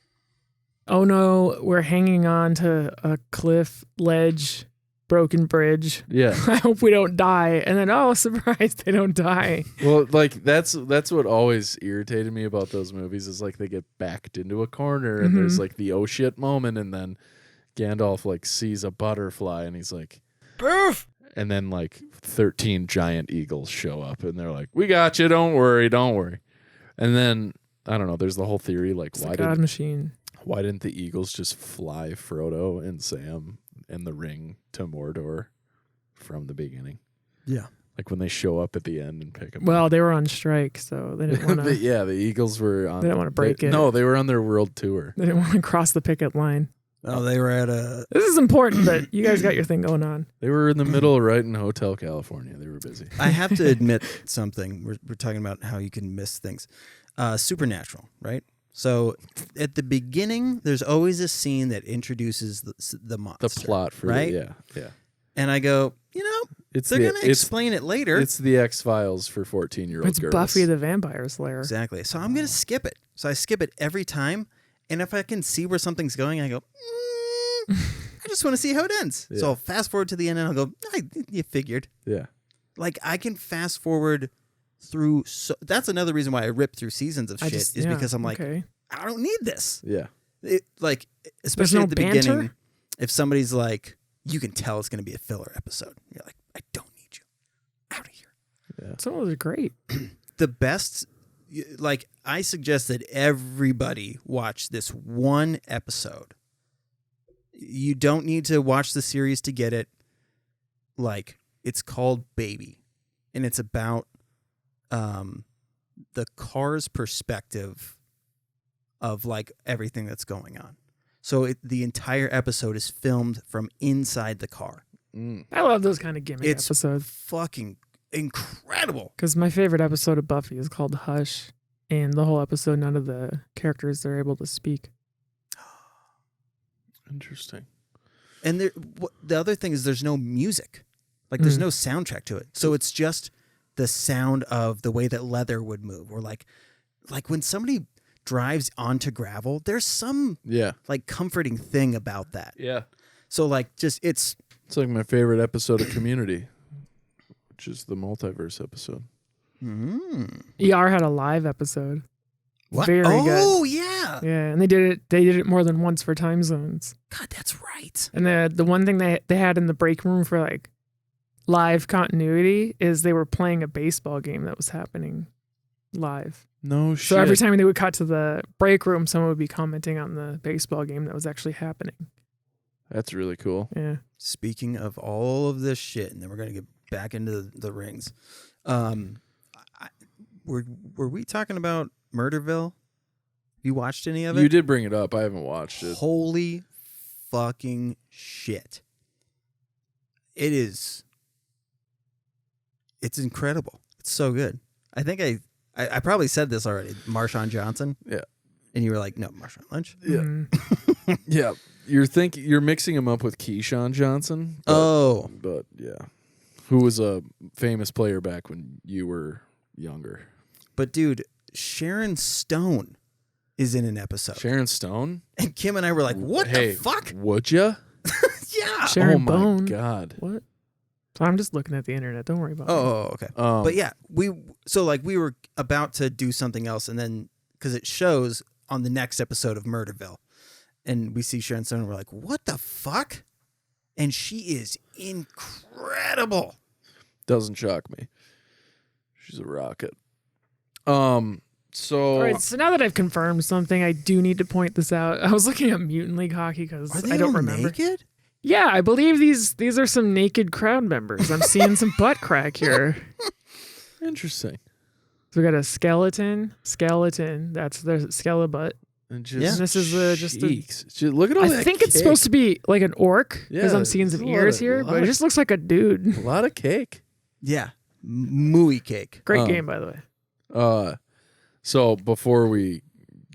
oh no, we're hanging on to a cliff ledge, broken bridge. Yeah. I hope we don't die. And then, oh, surprise, they don't die. Well, like that's what always irritated me about those movies is like they get backed into a corner and there's like the oh shit moment, and then Gandalf like sees a butterfly and he's like, poof. And then like 13 giant eagles show up and they're like, we got you, don't worry. And then I don't know, there's the whole theory like It's the God machine. Why didn't the eagles just fly Frodo and Sam and the ring to Mordor from the beginning? Yeah. Like when they show up at the end and pick them Well, up. they were on strike, so they didn't want to. The eagles were on. They didn't want to break it. No, they were on their world tour. They didn't want to cross the picket line. Oh, they were at a... This is important, but you guys got your thing going on. They were in the middle, right in Hotel California. They were busy. I have to admit something. We're talking about how you can miss things. Supernatural, right? So at the beginning, there's always a scene that introduces the monster. The plot for right? Yeah. And I go, they're going to explain it later. It's the X-Files for 14-year-old It's girls. Buffy the Vampire Slayer. Exactly. So I'm going to skip it. So I skip it every time. And if I can see where something's going, I go, I just want to see how it ends. Yeah. So I'll fast forward to the end and I'll go, you figured. Yeah. Like I can fast forward through. That's another reason why I rip through seasons of shit because I'm like, okay. I don't need this. Yeah. Especially no at the banter? beginning, if somebody's like, you can tell it's going to be a filler episode. You're like, I don't need you. Out of here. Yeah. Some of those are great. The best, like, I suggest that everybody watch this one episode. You don't need to watch the series to get it. Like, it's called Baby, and it's about the car's perspective of like everything that's going on. So the entire episode is filmed from inside the car. I love those kind of gimmick It's episodes. fucking incredible. Because my favorite episode of Buffy is called Hush. And the whole episode, none of the characters are able to speak. Interesting. And the other thing is there's no music. Like there's no soundtrack to it. So it's just the sound of the way that leather would move, or like like when somebody drives onto gravel, there's some Yeah. like comforting thing about that. Yeah. So like just It's like my favorite episode of Community, which is the multiverse episode. ER had a live episode. What? Very good. Oh yeah. Yeah, and they did it more than once for time zones. God, that's right. And the one thing they had in the break room for like live continuity is they were playing a baseball game that was happening live. No shit. So every time they would cut to the break room, someone would be commenting on the baseball game that was actually happening. That's really cool. Yeah. Speaking of all of this shit, and then we're gonna get back into the rings. Were we talking about Murderville? You watched any of it? You did bring it up. I haven't watched it. Holy fucking shit! It's incredible. It's so good. I think I probably said this already. Marshawn Johnson. Yeah. And you were like, no, Marshawn Lynch. Yeah. Mhm. Yeah. You're mixing him up with Keyshawn Johnson. But yeah. Who was a famous player back when you were younger. But dude, Sharon Stone is in an episode. Sharon Stone? And Kim and I were like, what Hey, the fuck? Would ya? Yeah. Sharon Oh my Bone. God. What? So I'm just looking at the internet. Don't worry about it. Oh, okay. But yeah, we were about to do something else, and then because it shows on the next episode of Murderville, and we see Sharon Stone, and we're like, "What the fuck?" And she is incredible. Doesn't shock me. She's a rocket. So All right, so now that I've confirmed something, I do need to point this out. I was looking at Mutant League Hockey because Are they I don't all remember. naked? Yeah, I believe these are some naked crowd members. I'm seeing some butt crack here. interesting. So we got a skeleton. That's the skelebutt. And just Yeah. And this is just a. cheeks. Look at all that I think it's cake. supposed to be like an orc because Yeah, I'm seeing it's some a lot ears of- here, lot but it of- just looks like a dude. A lot of cake. Yeah, mooey cake. Great game, by the way. So before we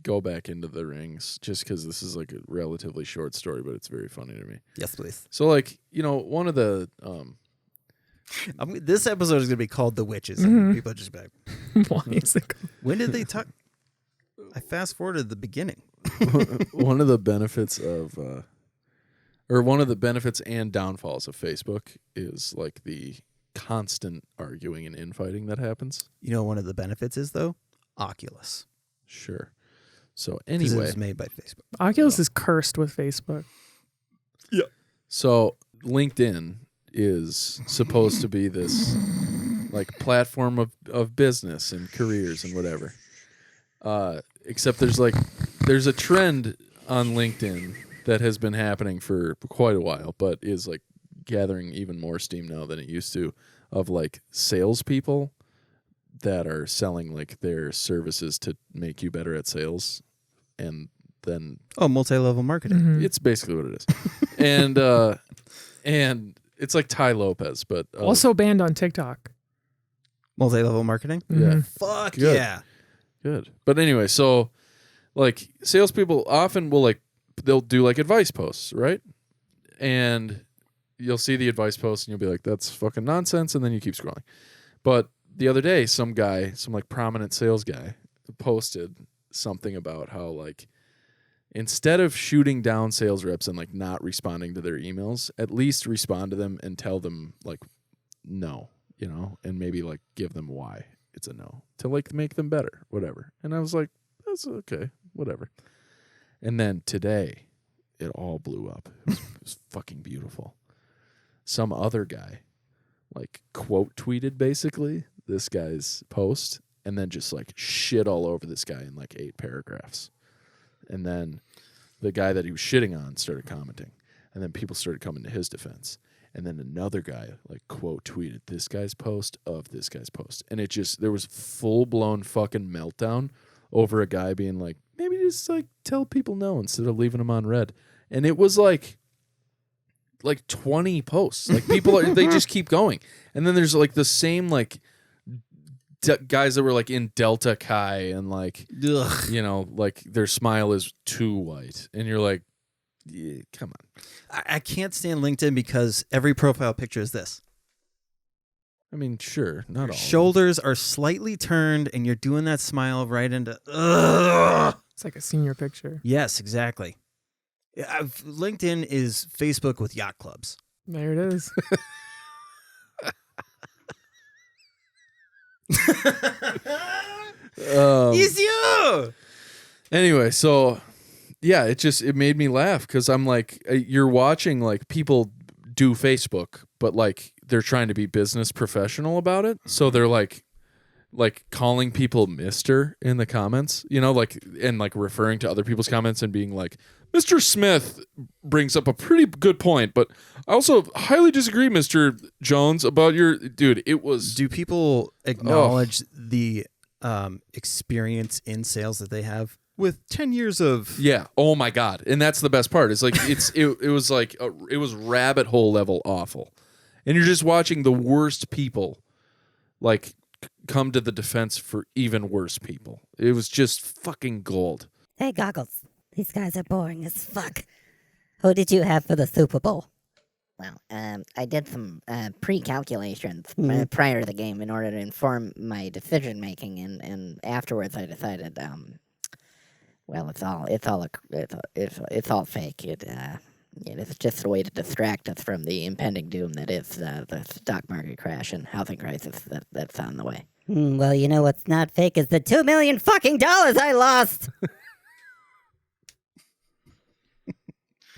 go back into the rings, just because this is like a relatively short story, but it's very funny to me. Yes, please. So like, one of the This episode is gonna be called "The Witches," Mhm. and people are just be like, Why is it called? when did they talk? I fast forwarded the beginning. one of the benefits of or one of the benefits and downfalls of Facebook is like the constant arguing and infighting that happens. You know, one of the benefits is though Oculus. Sure. So 'Cause it anyway, was made by Facebook. Oculus is cursed with Facebook. so LinkedIn is supposed to be this like platform of business and careers and whatever. Except there's a trend on LinkedIn that has been happening for quite a while, but is like gathering even more steam now than it used to, of like salespeople that are selling like their services to make you better at sales, and then Oh, multi-level marketing. Mhm. it's basically what it is, and it's like Ty Lopez, but Also banned on TikTok. Multi-level marketing. Yeah. Mhm. Fuck Good. yeah. good. But anyway, so like salespeople often will they'll do like advice posts, right? And you'll see the advice post and you'll be like, that's fucking nonsense, and then you keep scrolling. But the other day, some like prominent sales guy posted something about how like instead of shooting down sales reps and like not responding to their emails, at least respond to them and tell them like no, and maybe like give them why it's a no to like make them better, whatever. And I was like, that's okay, whatever. And then today, it all blew up. It was fucking beautiful. Some other guy like quote tweeted basically this guy's post and then just like shit all over this guy in like 8 paragraphs. And then the guy that he was shitting on started commenting, and then people started coming to his defense. And then another guy like quote tweeted this guy's post of this guy's post. And it just, there was full blown fucking meltdown over a guy being like, maybe just like tell people no instead of leaving them on red. And it was like 20 posts. Like people they just keep going. And then there's like the same like guys that were like in Delta Chi and like, Ugh. like their smile is too white. And you're like, yeah, come on. I can't stand LinkedIn because every profile picture is this. I mean, sure, not Your all. shoulders are slightly turned, and you're doing that smile right into. Ugh. It's like a senior picture. Yes, exactly. LinkedIn is Facebook with yacht clubs. There it is. It's you. Anyway, so yeah, it made me laugh because I'm like, you're watching like people do Facebook, but like they're trying to be business professional about it. So they're like calling people Mr. in the comments, like, and like referring to other people's comments and being like, Mr. Smith brings up a pretty good point, but I also highly disagree, Mr. Jones, about your dude. It was. Do people acknowledge the experience in sales that they have with 10 years of? Yeah. Oh my God. And that's the best part. It's like it was like it was rabbit hole level awful, and you're just watching the worst people like come to the defense for even worse people. It was just fucking gold. Hey, Goggles. These guys are boring as fuck. Who did you have for the Super Bowl? Well, I did some pre-calculations prior to the game in order to inform my decision making, and afterwards I decided, well, it's all fake. It's just a way to distract us from the impending doom that is the stock market crash and housing crisis that's on the way. Well, you know what's not fake is the $2 million fucking dollars I lost.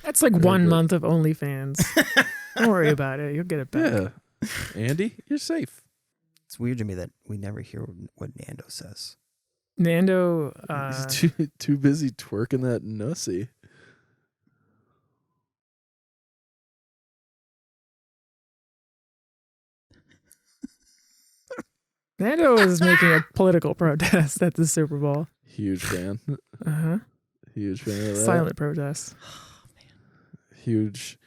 That's like 1 month of OnlyFans. Don't worry about it. You'll get it back. Yeah. Andy, you're safe. It's weird to me that we never hear what Nando says. Nando. He's too busy twerking that nussy. Nando is making a political protest at the Super Bowl. Huge fan. Uh-huh. Huge fan of that. Silent protest. Huge.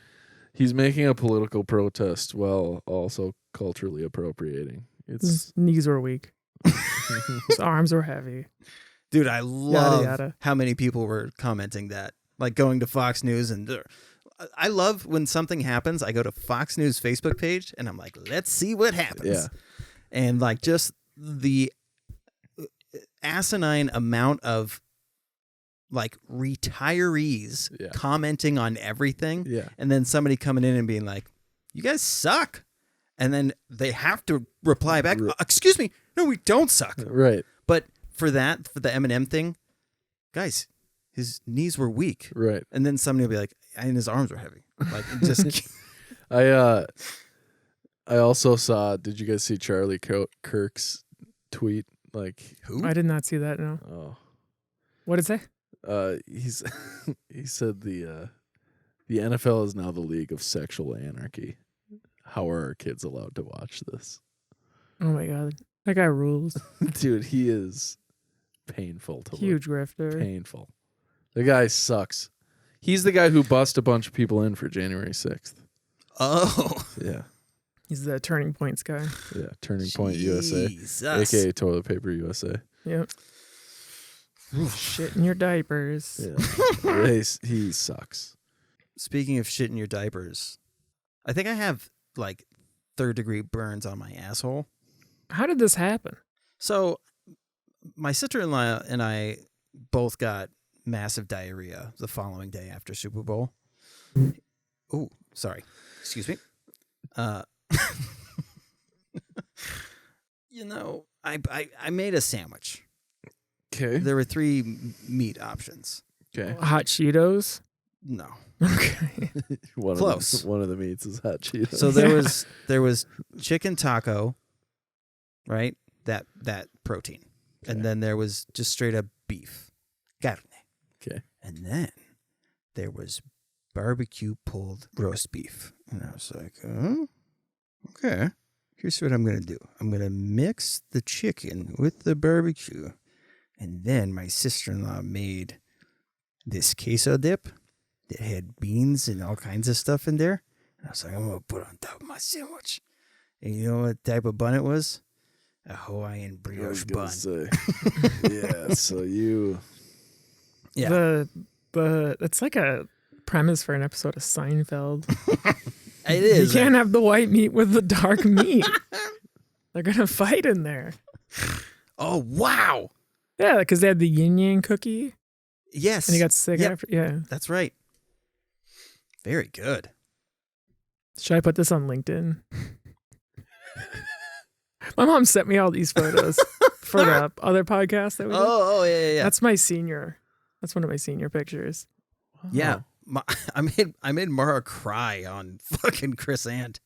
He's making a political protest while also culturally appropriating. His knees were weak. His arms were heavy. Dude, I love yada. how many people were commenting that. Like going to Fox News, and I love when something happens, I go to Fox News Facebook page and I'm like, let's see what happens. Yeah. And like just the asinine amount of like retirees commenting on everything. Yeah. And then somebody coming in and being like, you guys suck. And then they have to reply back, excuse me, no, we don't suck. Right. But for the Eminem thing, guys, his knees were weak. Right. And then somebody will be like, and his arms were heavy. Like, just. I also saw, did you guys see Charlie Kirk's tweet? Like, who? I did not see that, no. Oh. What did it say? He said the NFL is now the league of sexual anarchy. How are our kids allowed to watch this? Oh my God. That guy rules. Dude, he is painful to Huge look. grifter. Painful. The guy sucks. He's the guy who bust a bunch of people in for January 6th. Oh. Yeah. He's the Turning Points guy. Yeah. Turning Point USA. AKA Toilet Paper USA. Yep. Shit in your diapers. Yeah. He sucks. Speaking of shit in your diapers, I think I have like 3rd-degree burns on my asshole. How did this happen? So my sister-in-law and I both got massive diarrhea the following day after Super Bowl. Oh, sorry. Excuse me. I made a sandwich. Okay. There were 3 meat options. Okay. Hot Cheetos? No. Okay. Close. One of the meats is hot Cheetos. So there was chicken taco, right? That protein. Okay. And then there was just straight up beef. Carne. Okay. And then there was barbecue pulled roast beef. And I was like, oh, okay. Here's what I'm going to do. I'm going to mix the chicken with the barbecue. And then my sister-in-law made this queso dip that had beans and all kinds of stuff in there. And I was like, I'm going to put it on top of my sandwich. And you know what type of bun it was? A Hawaiian brioche bun. Yeah, so you... Yeah. It's like a premise for an episode of Seinfeld. It is. You can't have the white meat with the dark meat. They're gonna fight in there. Oh wow! Yeah, because they had the yin yang cookie, Yes, and he got sick Yep. after. Yeah. That's right. Very good. Should I put this on LinkedIn? My mom sent me all these photos for the other podcast that we did. Oh yeah. That's my senior. That's one of my senior pictures. Yeah. I made Mara cry on fucking Chris Ant.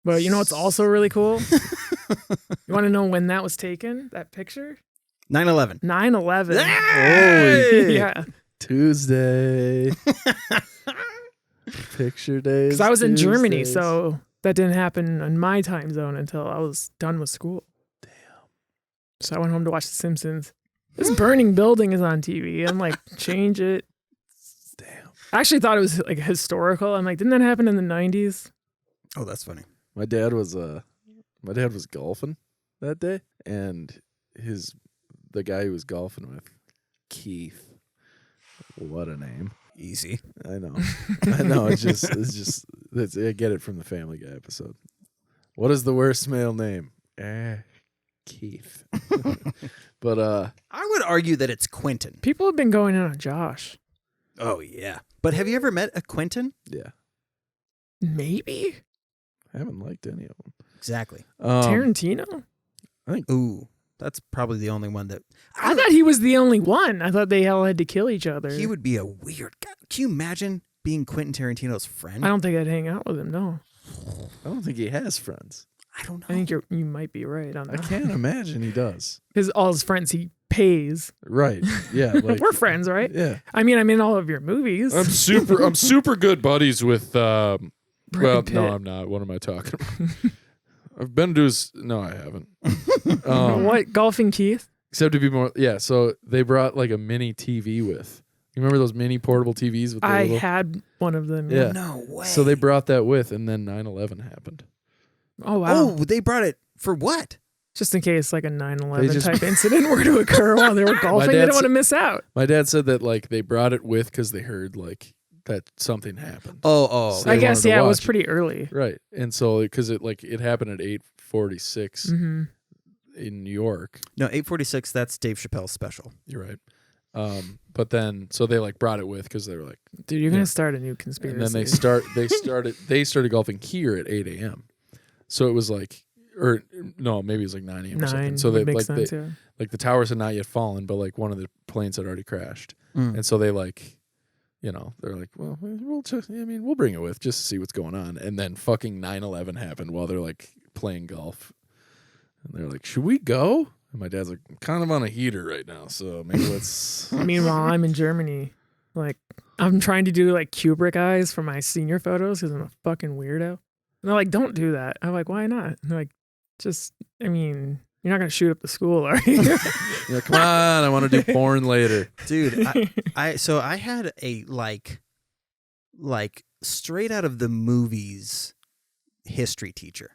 But you know what's also really cool? You want to know when that was taken? That picture? 9/11. 9/11. Hey! Yeah. Tuesday. Picture days. Because I was in Germany, Tuesdays. so that didn't happen in my time zone until I was done with school. Damn. So I went home to watch The Simpsons. This burning building is on TV. I'm like, change it. Damn. I actually thought it was like historical. I'm like, didn't that happen in the 90s? Oh, that's funny. My dad was golfing that day, and the guy he was golfing with, Keith. What a name. Easy. I know. I know. I get it from the Family Guy episode. What is the worst male name? Keith. But I would argue that it's Quentin. People have been going in on Josh. Oh yeah. But have you ever met a Quentin? yeah, Maybe? I haven't liked any of them. Exactly. Tarantino? Ooh, that's probably the only one that I thought he was the only one. I thought they all had to kill each other. he would be a weird guy. Can you imagine being Quentin Tarantino's friend? I don't think I'd hang out with him, no. I don't think he has friends. I don't know. I think you might be right on I that. can't imagine he does. All his friends he pays. Right. Yeah. Like, We're friends, right? Yeah. I mean, I'm in all of your movies. I'm super good buddies with Brad Pitt. I'm not. What am I talking about? I've been to his no, I haven't. What? Golfing Keith? Except to be more so they brought like a mini TV with. You remember those mini portable TVs with the I little, had one of them. Yeah. No way. So they brought that with, and then 9/11 happened. Oh, wow. Oh, they brought it for what? Just in case like a 9/11 They just- type incident were to occur while they were golfing. They dad don't want to said- miss out. My dad said that like they brought it with because they heard like that something happened. Oh. So I they guess, wanted to yeah, it was watch it. pretty early. Right, and so because it happened at 8:46 Mm-hmm. in New York. No, 8:46. That's Dave Chappelle's special. You're right. But then so they like brought it with because they were like, Dude, you're Yeah. going to start a new conspiracy. and then they started golfing here at 8 a.m. So it was like, or no, maybe it was like 9 a.m. or 9 something. So would they make like sense, they, yeah. like the towers had not yet fallen, but like one of the planes had already crashed, Mm. and so they like, they're like, well, we'll bring it with just to see what's going on, and then fucking 9/11 happened while they're like playing golf, and they're like, should we go? And my dad's like, I'm kind of on a heater right now, so maybe let's. Meanwhile, I'm in Germany. Like, I'm trying to do like Kubrick eyes for my senior photos because I'm a fucking weirdo. And they're like, don't do that. I'm like, why not? And they're like, you're not going to shoot up the school, are you? You're like, come on, I want to do porn later. Dude, I had a like straight out of the movies history teacher.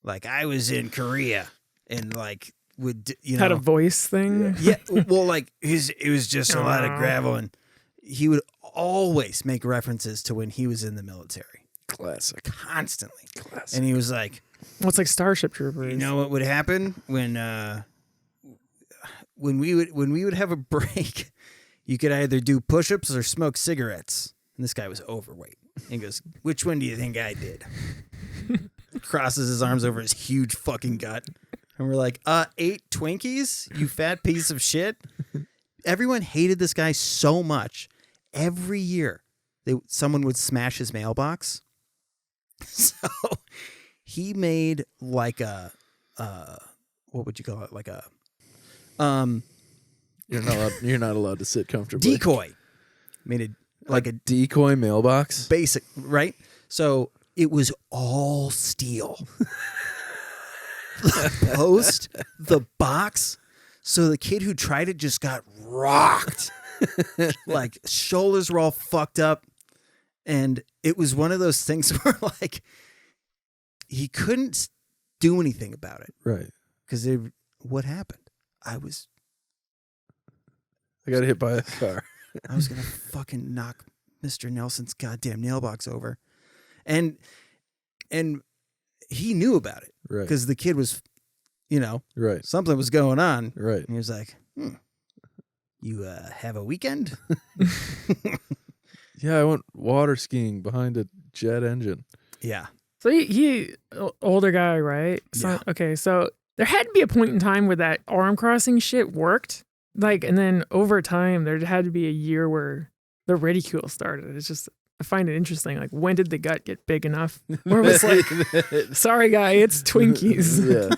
Like I was in Korea and like would Had a voice thing. yeah, well like it was just a lot of Aw. gravel and he would always make references to when he was in the military Classic. constantly. Classic. And he was like, What's like Starship Troopers? you know what would happen when we would have a break? You could either do push-ups or smoke cigarettes. And this guy was overweight. And he goes, which one do you think I did? Crosses his arms over his huge fucking gut. And we're like, 8 Twinkies, you fat piece of shit. Everyone hated this guy so much. Every year, someone would smash his mailbox. So he made like a, what would you call it? Like a, You're not allowed to sit comfortably. decoy. Made it like a Decoy mailbox. basic, right? So it was all steel. The post, the box. So the kid who tried it just got rocked. Like shoulders were all fucked up. And it was one of those things where like he couldn't do anything about it. Right. Because what happened? I got hit by a car. was gonna fucking knock Mr. Nelson's goddamn nail box over. And he knew about it Right. because the kid was, Right. something was going on. Right. And he was like, you have a weekend? Yeah, I went water skiing behind a jet engine. Yeah. So he older guy, right? So, Yeah. Okay, so there had to be a point in time where that arm crossing shit worked. Like, and then over time, there had to be a year where the ridicule started. It's just, I find it interesting. Like, when did the gut get big enough? Where it was like, sorry, guy, it's Twinkies.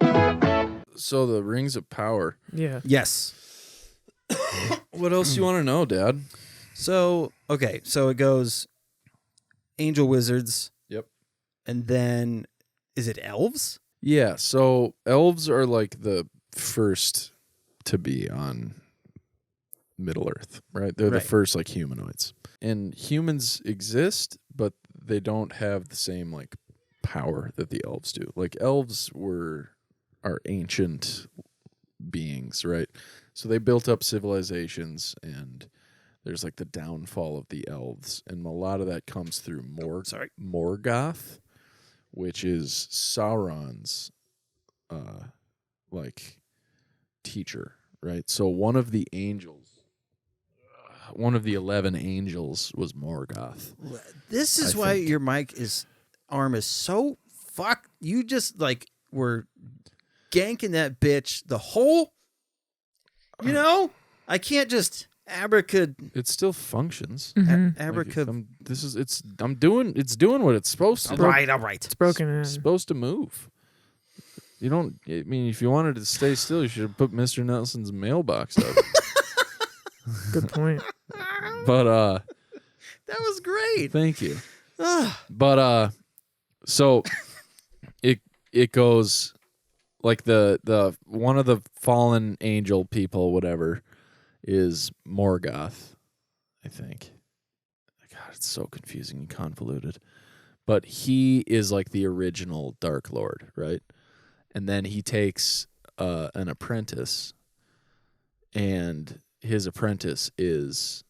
Yeah. So the rings of power. Yeah. Yes. What else do you want to know, Dad? So, okay. So it goes angel wizards. Yep. And then, is it elves? Yeah, so elves are like the first to be on Middle Earth, right? They're Right. the first like humanoids. And humans exist, but they don't have the same like power that the elves do. Like elves are ancient beings, right? So they built up civilizations, and there's like the downfall of the elves, and a lot of that comes through Morgoth, which is Sauron's like teacher, right? So one of the 11 angels was Morgoth. This is I why think. your arm is so fuck. You just like were ganking that bitch the whole. I can't just It still functions. Mhm. It's doing what it's supposed to. All right. It's broken in. It's supposed to move. You don't. I mean, if you wanted to stay still, you should have put Mr. Nelson's mailbox up. Good point. But That was great. thank you. But so it goes like the one of the fallen angel people, whatever, is Morgoth, I think. God, it's so confusing and convoluted. But he is like the original Dark Lord, right? And then he takes an apprentice, and his apprentice is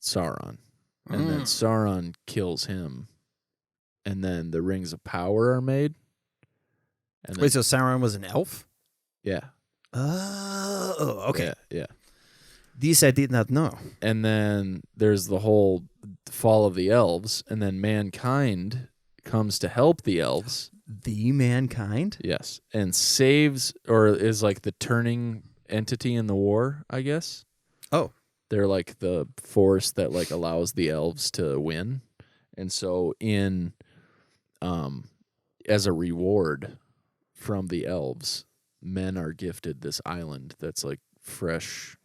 Sauron. And then Sauron kills him, and then the rings of power are made. And then, Wait, so Sauron was an elf? yeah. Oh, okay. Yeah. These I did not know. And then there's the whole fall of the elves, and then mankind comes to help the elves. The mankind? Yes. And saves, or is like the turning entity in the war, I guess. Oh. They're like the force that like allows the elves to win. And so as a reward from the elves, men are gifted this island that's like fresh,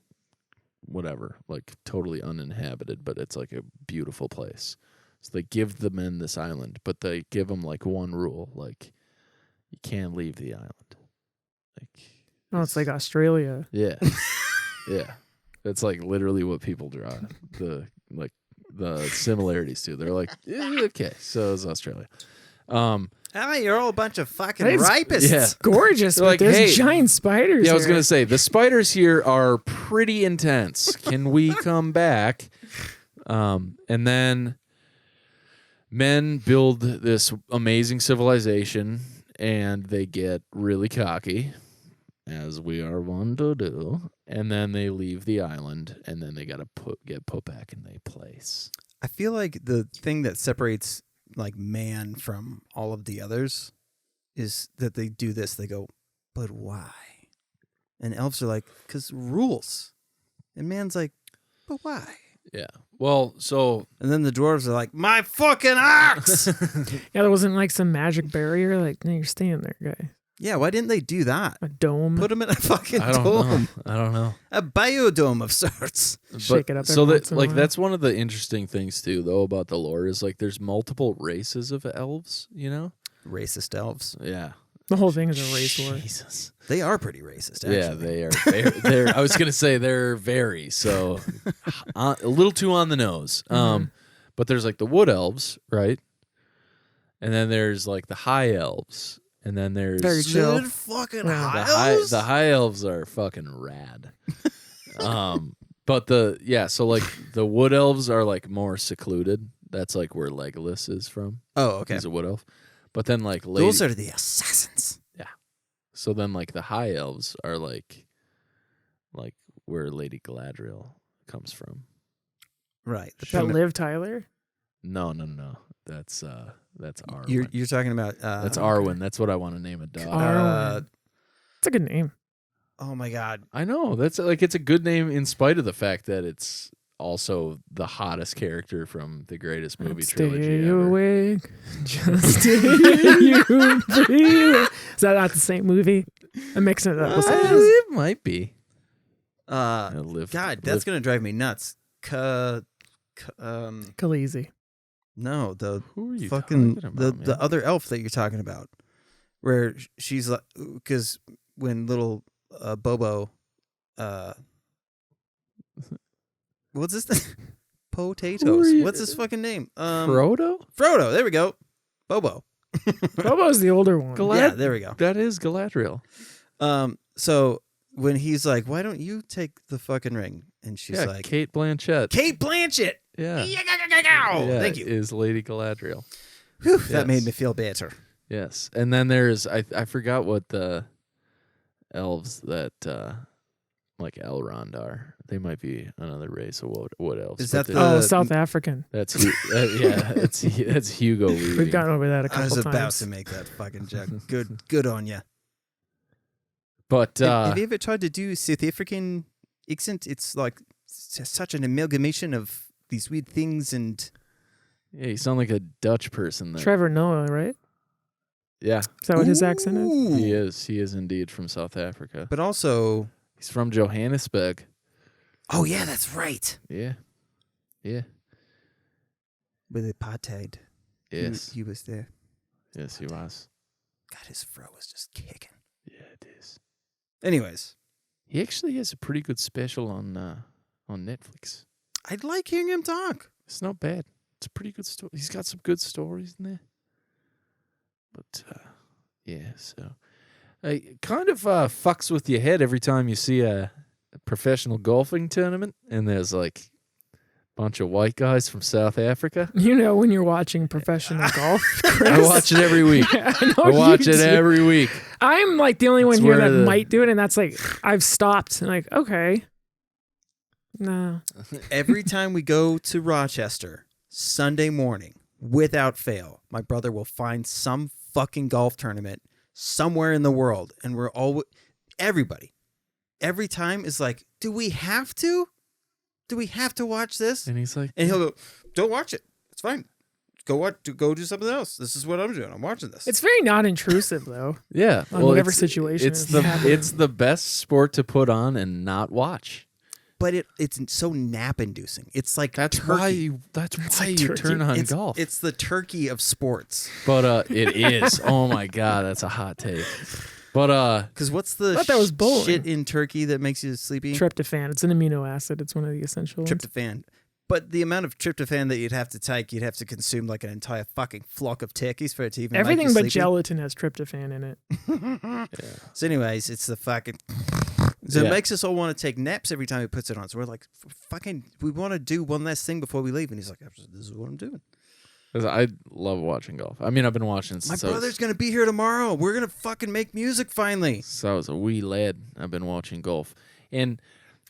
whatever, like totally uninhabited, but it's like a beautiful place. So they give the men this island, but they give them like one rule, like you can't leave the island. Like, Oh, it's like Australia. yeah. Yeah. That's like literally what people draw the similarities to. They're like, okay, so it's Australia. You're all a bunch of fucking It's- rapists. Yeah. Gorgeous, They're but like, there's hey- giant spiders. Yeah, I was here. gonna say the spiders here are pretty intense. Can we come back? And then men build this amazing civilization, and they get really cocky, as we are wont to do. And then they leave the island, and then they gotta get put back in their place. I feel like the thing that separates like man from all of the others is that they do this. They go, but why? And elves are like, because rules. And man's like, but why? Yeah. Well, so And then the dwarves are like, my fucking ox! Yeah, there wasn't like some magic barrier. Like, no, you're staying there, guy. Yeah, why didn't they do that? A dome. Put them in a fucking I don't dome. know. I don't know. A biodome of sorts. Shake it up So every that once in a like while. that's one of the interesting things too, though, about the lore is like there's multiple races of elves. You know? Racist elves. Yeah. The whole thing is a race war. Jesus. They are pretty racist, actually. Yeah, they are. They're I was gonna say they're very so a little too on the nose. But there's like the wood elves, right? And then there's like the high elves, and then there's Very chill. Dude, fucking Yeah. high the high elves are fucking rad. But so like the wood elves are like more secluded. That's like where Legolas is from. Oh, okay. He's a wood elf. But then like Those are the assassins. so then like the high elves are like where Lady Galadriel comes from. Right. Is that Liv Tyler? No. That's Arwen. You're talking about That's Arwen. That's what I want to name a dog. Arwen. It's a good name. Oh my God. I know. That's like it's a good name in spite of the fact that it's also the hottest character from the greatest movie trilogy Stay ever. awake, just to hear you breathe. Is that not the same movie? I'm mixing it up. It might be. God, that's gonna drive me nuts. Khaleesi. No, the Who are you fucking talking about, the man? other elf that you're talking about, where she's like, because when little Bobo, what's this thing? Potatoes. you- What's his fucking name? Frodo? Frodo. There we go. Bobo. Bobo's the older one. Yeah, there we go. That is Galadriel. So when he's like, "Why don't you take the fucking ring?" and she's Yeah, like, Kate Blanchett. "Kate Blanchett." Yeah. Yeah, Yeah, thank you. Is Lady Galadriel. Whew, that made Yes. me feel better. Yes. And then there's I forgot what the elves that like Elrond are. They might be another race of what elves. Is but that they're- Oh, the- South African. that's that's Hugo Weaving. We've gone over that a couple I was times. about to make that fucking joke. Good on you. But Have you ever tried to do South African accent? It's like such an amalgamation of these weird things and yeah, you sound like a Dutch person there. Trevor Noah, right? Yeah, Is that what his accent is? Ooh. he is. He is indeed from South Africa. But also, He's from Johannesburg. oh yeah, that's right. Yeah. Yeah. With apartheid. Yes. He was there. Yes, he was. God, his fro was just kicking. Yeah, it is. Anyways, He actually has a pretty good special on Netflix. I'd like hearing him talk. It's not bad. It's a pretty good story. He's got some good stories in there. But yeah, so it kind of fucks with your head every time you see a professional golfing tournament and there's like a bunch of white guys from South Africa. You know when you're watching professional golf, Chris. I watch it every week. I know I watch you it do. every week. I'm like the only one It's here where that the- might do it, and that's like I've stopped and like, okay. No. Every time we go to Rochester, Sunday morning, without fail, my brother will find some fucking golf tournament somewhere in the world. And we're all, everybody, every time is like, do we have to? Do we have to watch this? And he's like, And he'll go, don't watch it. It's fine. Go do something else. This is what I'm doing. I'm watching this. It's very not intrusive though. yeah, On whatever it's- situation It's is the happening. it's the best sport to put on and not watch. but it's so nap inducing. It's like That's turkey. why you like turkey. turn on it's, golf. It's the turkey of sports. But it is. Oh my god, that's a hot take. But Because what's the Thought that was bowling. shit in turkey that makes you sleepy? Tryptophan. It's an amino acid. It's one of the essential ones. Tryptophan. But the amount of tryptophan that you'd have to take, you'd have to consume like an entire fucking flock of turkeys for it to even Everything make you but sleepy. gelatin has tryptophan in it. So anyways, it's the fucking... So Yeah. it makes us all want to take naps every time he puts it on. So we're like, fucking, we want to do one last thing before we leave. And he's like, this is what I'm doing. 'cause I love watching golf. I mean, I've been watching My since brother's going to be here tomorrow. We're going to fucking make music finally. I was a wee lad. I've been watching golf, and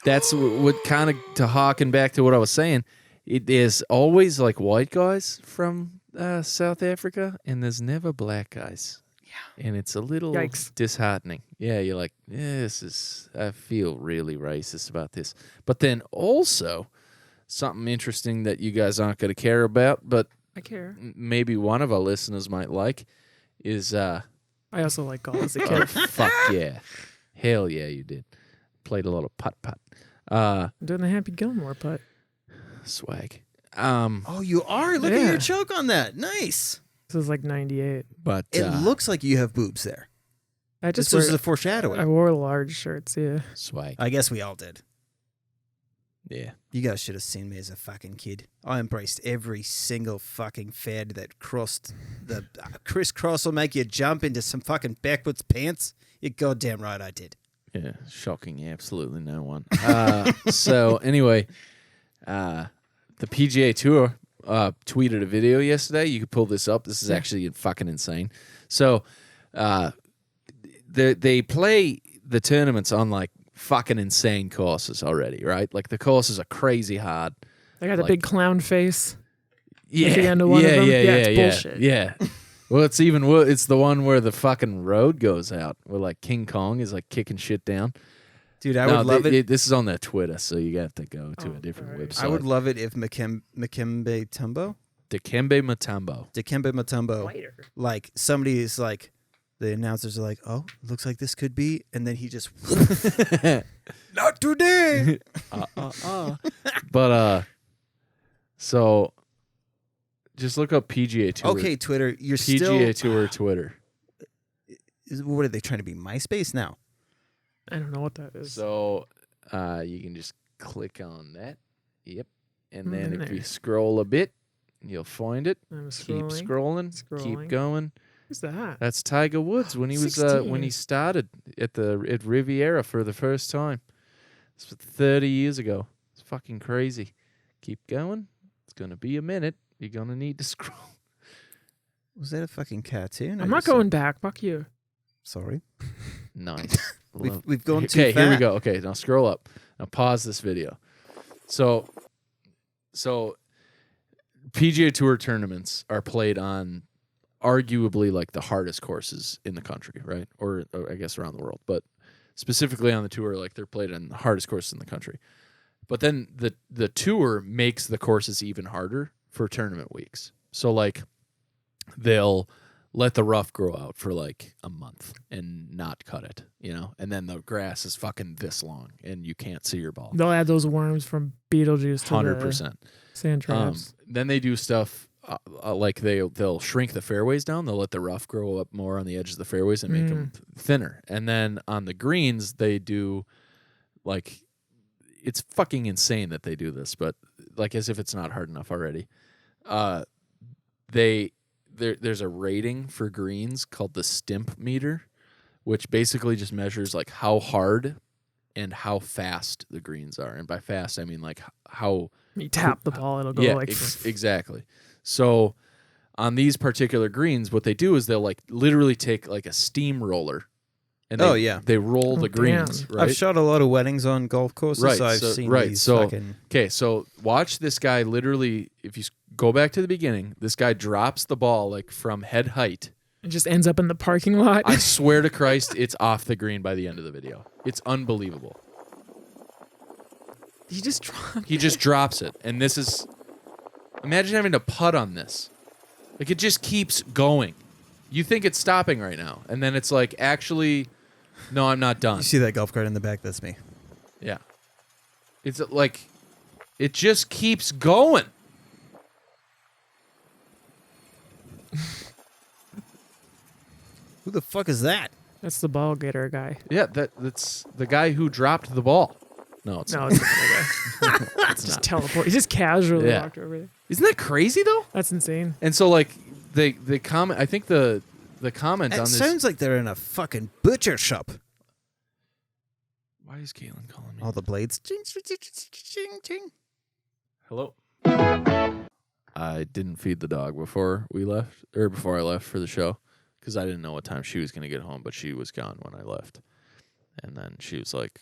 that's what kind of to harken back to what I was saying. It is always like white guys from South Africa, and there's never black guys. Yeah, and it's a little Yikes. disheartening. Yeah, you're like, I feel really racist about this. But then also something interesting that you guys aren't going to care about, but I care. maybe one of our listeners might like, is I also like golf as a oh, kid. fuck yeah, hell yeah, you did. Played a lot of putt. I'm doing the Happy Gilmore putt. Swag. Oh, you are? Look at Yeah. your choke on that. Nice. This was like 98. But It looks like you have boobs there. I This just was wear, a foreshadowing. I wore large shirts, yeah. swag. I guess we all did. Yeah. You guys should have seen me as a fucking kid. I embraced every single fucking fad that crossed the crisscross will make you jump into some fucking backwards pants. You're goddamn right I did. Yeah. Shocking. Absolutely no one. So anyway, the PGA Tour tweeted a video yesterday. You could pull this up. This is actually fucking insane. So, they play the tournaments on like fucking insane courses already, right? Like the courses are crazy hard. I got the like- big clown face. Yeah, At the end of one of them? It's bullshit. Yeah. Well, it's it's the one where the fucking road goes out, where like King Kong is like kicking shit down. Dude, I would love it. This is on their Twitter, so you have to go to a different alright. website. I would love it if Dikembe Mutombo, Dikembe Mutombo. Dikembe Mutombo, Fighter. like somebody is like, the announcers are like, oh, looks like this could be, and then he just, not today. But so just look up PGA Tour. Okay, Twitter, you're PGA still. Tour Twitter. What are they trying to be? MySpace now? I don't know what that is. So you can just click on that. Yep. And then if you There. scroll a bit, you'll find it. I'm Keep scrolling. scrolling. Scrolling. Keep going. Who's that? That's Tiger Woods when he was when he 16. started at Riviera for the first time. It's 30 years ago. It's fucking crazy. Keep going. It's gonna be a minute. You're gonna need to scroll. Was that a fucking cartoon? I'm not going back. Fuck you. Sorry. Nice. We've gone too Okay, here we fat. go. Okay, now scroll up. Now pause this video. So PGA Tour tournaments are played on arguably like the hardest courses in the country, right? Or I guess around the world, but specifically on the tour, like they're played on the hardest courses in the country. But then the tour makes the courses even harder for tournament weeks. So like they'll let the rough grow out for like a month and not cut it, you know? And then the grass is fucking this long and you can't see your ball. They'll add those worms from Beetlejuice to 100%. the sand traps. Then they do stuff like they'll shrink the fairways down. They'll let the rough grow up more on the edges of the fairways and make them thinner. And then on the greens, they do like, it's fucking insane that they do this, but like as if it's not hard enough already. There's a rating for greens called the Stimp Meter, which basically just measures like how hard and how fast the greens are. And by fast, I mean like how You tap the ball, it'll go like exactly. So on these particular greens, what they do is they'll like literally take like a steamroller and they roll the greens. damn. Right? I've shot a lot of weddings on golf courses, Right, so I've so- seen right, these so- fucking... Okay, so watch this guy literally, if you go back to the beginning, this guy drops the ball like from head height. It just ends up in the parking lot. I swear to Christ, it's off the green by the end of the video. It's unbelievable. he just dropped. He just drops it. And this is, imagine having to putt on this. Like it just keeps going. You think it's stopping right now. And then it's like, actually, no, I'm not done. You see that golf cart in the back? That's me. Yeah. It's like, it just keeps going. Who the fuck is that? That's the ball getter guy. Yeah, that's the guy who dropped the ball. No, it's No, not. it's not the guy. It's just teleport. He just casually Yeah. walked over there. Isn't that crazy though? That's insane. And so like the comment, I think the comment It on this. sounds like they're in a fucking butcher shop. Why is Caitlin calling me? All the blades. Ching, ching, ching, ching, ching, ching. Hello. I didn't feed the dog before we left, or before I left for the show, because I didn't know what time she was going to get home, but she was gone when I left. And then she was like,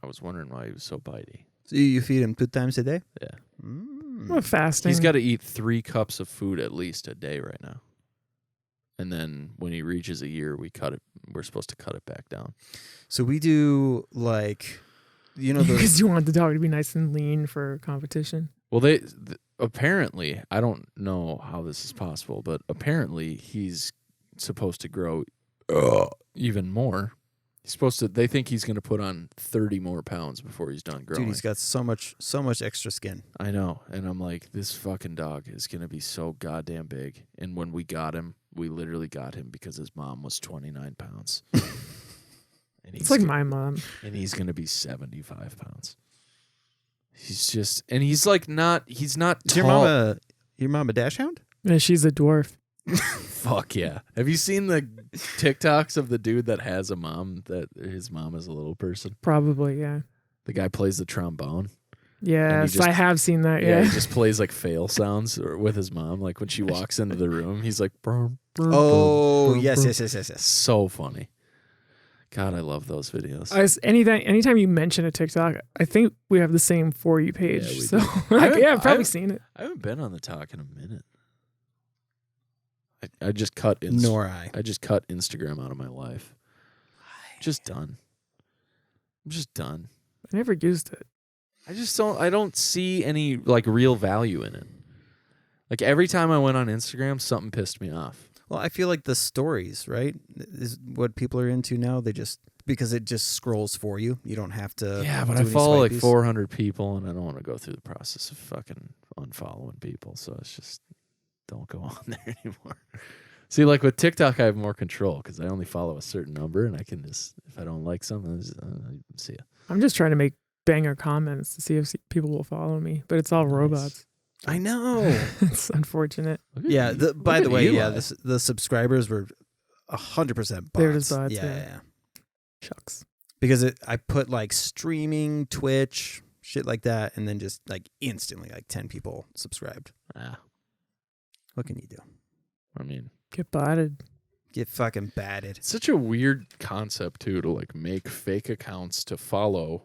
I was wondering why he was so bitey. So you feed him 2 times a day? Yeah. What fasting? He's got to eat 3 cups of food at least a day right now. And then when he reaches a year, we're supposed to cut it back down. So we do like, you know, because those, you want the dog to be nice and lean for competition. Well, apparently, I don't know how this is possible, but apparently he's supposed to grow even more. He's supposed to. They think he's going to put on 30 more pounds before he's done growing. dude, he's got so much extra skin. I know, and I'm like, this fucking dog is going to be so goddamn big. And when we got him, we literally got him because his mom was 29 pounds. And It's like my mom. and he's going to be 75 pounds. He's just, and he's like he's not Is tall. your mom a dash hound? Yeah, she's a dwarf. Fuck yeah. Have you seen the TikToks of the dude that has a mom that his mom is a little person? Probably, yeah. The guy plays the trombone. Yes, just- I have seen that. Yeah, Yeah. he just plays like fail sounds with his mom. Like when she walks into the room, he's like, "Brr, brr, Oh, brr, yes, brr." yes. So funny. God, I love those videos. Anytime you mention a TikTok, I think we have the same For You page. Yeah, we so, do. I've probably seen it. I haven't been on the talk in a minute. I just cut Nor I. I just cut Instagram out of my life. Just done. I'm just done. I never used it. I don't see any like real value in it. Like every time I went on Instagram, something pissed me off. Well, I feel like the stories, right, is what people are into now. They just, because it just scrolls for you. You don't have to. Yeah, but do I any follow like swipies. 400 people, and I don't want to go through the process of fucking unfollowing people. So it's just don't go on there anymore. See, like with TikTok, I have more control because I only follow a certain number, and I can just, if I don't like something, see ya. I'm just trying to make banger comments to see if people will follow me, but it's all Nice. robots. I know. It's unfortunate. Look at Yeah. you- By look the at way, Eli. yeah, the subscribers were 100% bots. They were just bots, Yeah, yeah. yeah. Shucks. Because I put like streaming, Twitch, shit like that, and then just like instantly like 10 people subscribed. Ah, What can you do? I mean, Get botted. Get fucking batted. it's such a weird concept too to like make fake accounts to follow.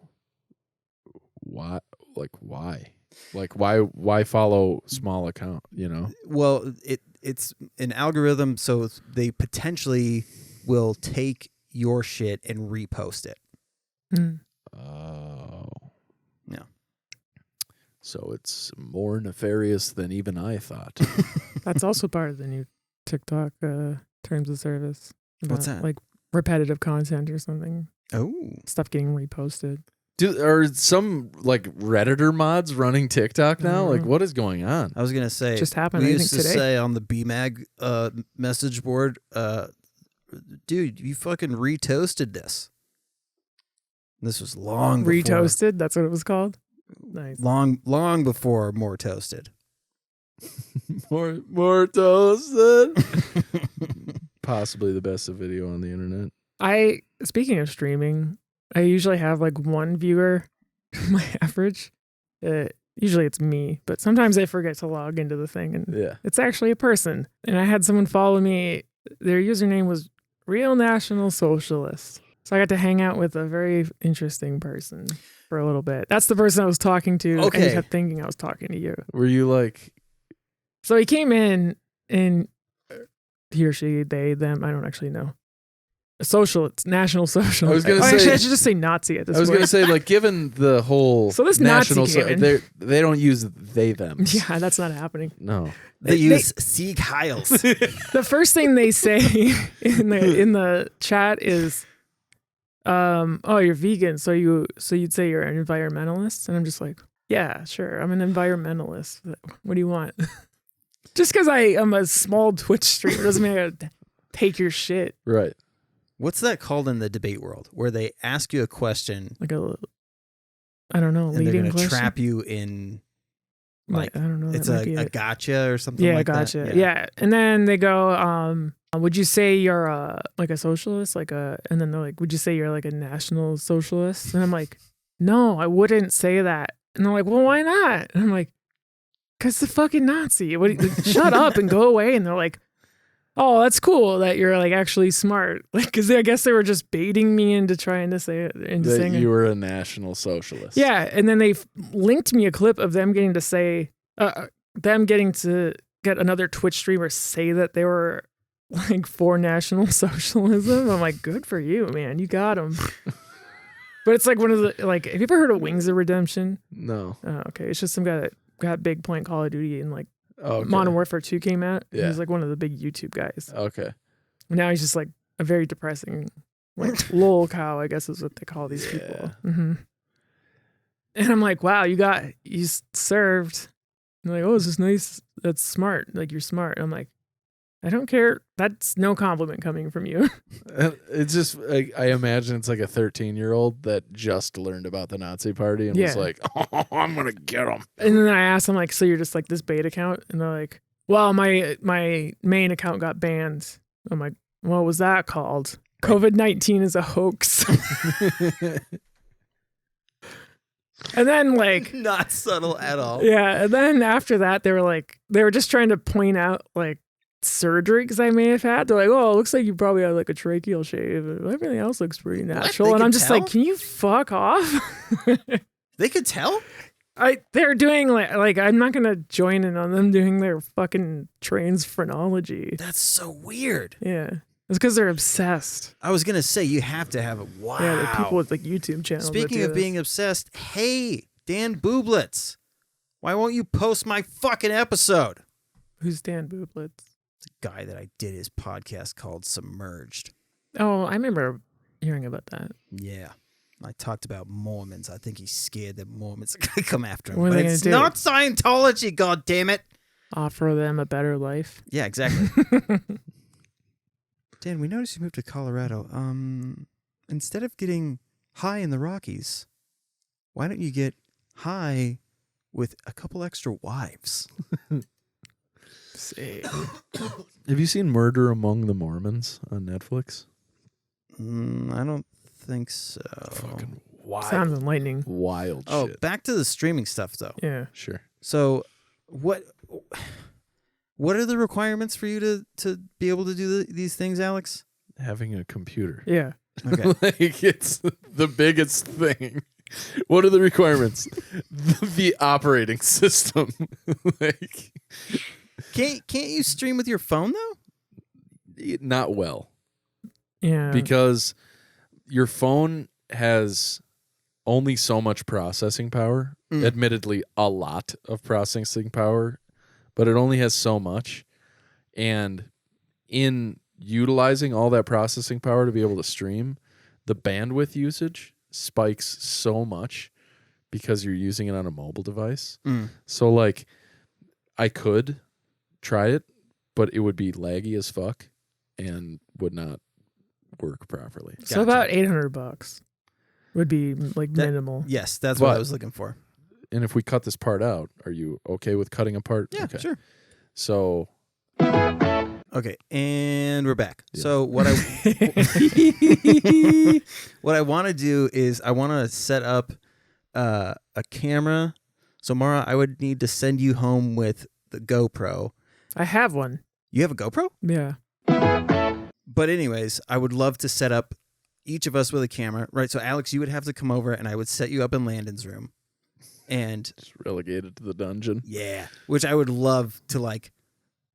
Why? Like why follow small account? You know? Well, it's an algorithm, so they potentially will take your shit and repost it. Mm. Oh, Yeah. so it's more nefarious than even I thought. That's also part of the new TikTok terms of service. What's about, that? Like repetitive content or something. Oh. Stuff getting reposted. Are some like Redditor mods running TikTok now? Like, Mhm. what is going on? I was going to say, Just happened, we I used think, to today. say on the BMAG message board, dude, you fucking retoasted this. This was long before. Retoasted, that's what it was called. Nice. Long before more toasted. more toasted. Possibly the best video on the internet. Speaking of streaming, I usually have like one viewer, my average. Usually it's me, but sometimes I forget to log into the thing and Yeah. it's actually a person. And I had someone follow me. Their username was Real National Socialist. So I got to hang out with a very interesting person for a little bit. That's the person I was talking to. And Okay. he kept thinking I was talking to you. Were you like, So he came in and he or she, they, them, I don't actually know. A socialist, national socialist. I was gonna Actually, say- I should just say Nazi at this I was point. going to say, like, given the whole So this Nazi national, came in. they don't use they them. Yeah, that's not happening. No. They use Sieg Heils. The first thing they say in the chat is, "Oh, you're vegan, so you'd say you're an environmentalist?" And I'm just like, "Yeah, sure, I'm an environmentalist. What do you want?" Just because I am a small Twitch streamer doesn't mean I gotta take your shit. Right. What's that called in the debate world? Where they ask you a question Like I don't know, and they're leading going to question. trap you in, like, I don't know. it's that might be a it. gotcha or something Yeah, like gotcha. that. Yeah. And then they go, would you say you're like a socialist? And then they're like, would you say you're like a national socialist? And I'm like, no, I wouldn't say that. And they're like, well, why not? And I'm like, because the fucking Nazi. Shut up and go away. And they're like, oh, that's cool that you're like actually smart. Like, because I guess they were just baiting me into trying to say it, into That saying it. you were a national socialist. Yeah, and then they linked me a clip of them getting to say, them getting to get another Twitch streamer say that they were like for national socialism. I'm like, good for you, man, you got them. But it's like one of the like, have you ever heard of Wings of Redemption? No. Oh, okay, it's just some guy that got big playing Call of Duty and like Okay. Modern Warfare 2 came out. Yeah. He's like one of the big YouTube guys. Okay. Now he's just like a very depressing, like lol cow, I guess is what they call these people. Mm-hmm. And I'm like, wow, you served. And they're like, oh, is this nice? That's smart. Like, you're smart. I'm like, I don't care. That's no compliment coming from you. It's just, I imagine it's like a 13-year-old that just learned about the Nazi party and was Yeah. like, oh, I'm going to get them. And then I asked them, like, so you're just like this bait account? And they're like, well, my main account got banned. I'm like, what was that called? COVID-19 is a hoax. And then like Not subtle at all. yeah, and then after that they were just trying to point out like surgeries I may have had. They're like, oh, it looks like you probably had like a tracheal shave. Everything else looks pretty natural. They And could I'm just tell? like, can you fuck off? They could tell? They're doing like I'm not gonna join in on them doing their fucking trans phrenology. That's so weird. Yeah. It's because they're obsessed. I was going to say, you have to have a wow. Yeah, the people with like YouTube channels. that Speaking do of this. being obsessed, hey, Dan Booblets, why won't you post my fucking episode? Who's Dan Booblets? It's a guy that I did his podcast called Submerged. Oh, I remember hearing about that. Yeah. I talked about Mormons. I think he's scared that Mormons are going to come after him. What are But they it's gonna do? not Scientology, God damn it. Offer them a better life. Yeah, exactly. Dan, we noticed you moved to Colorado. Instead of getting high in the Rockies, why don't you get high with a couple extra wives? See. Have you seen Murder Among the Mormons on Netflix? I don't think so. Fucking wild. Sounds enlightening. Wild Oh, shit. back to the streaming stuff, though. Yeah. Sure. So, what are the requirements for you to be able to do these things, Alex? Having a computer. Yeah. Okay. Like, it's the biggest thing. What are the requirements? The operating system. Like, Can't you stream with your phone though? not well. Yeah. Because your phone has only so much processing power. Mm. Admittedly, a lot of processing power, but it only has so much. And in utilizing all that processing power to be able to stream, the bandwidth usage spikes so much because you're using it on a mobile device. Mm. So, like, I could try it, but it would be laggy as fuck and would not work properly. So about $800 would be like That- minimal. Yes, that's what I But- was looking for. And if we cut this part out, are you okay with cutting a part? Yeah, Okay. sure. So, Okay, and we're back. Yeah. So what I what I want to do is I want to set up a camera. So Mara, I would need to send you home with the GoPro. I have one. You have a GoPro? Yeah. But anyways, I would love to set up each of us with a camera, right? So Alex, you would have to come over and I would set you up in Landon's room. And just relegated to the dungeon. yeah, which I would love to like.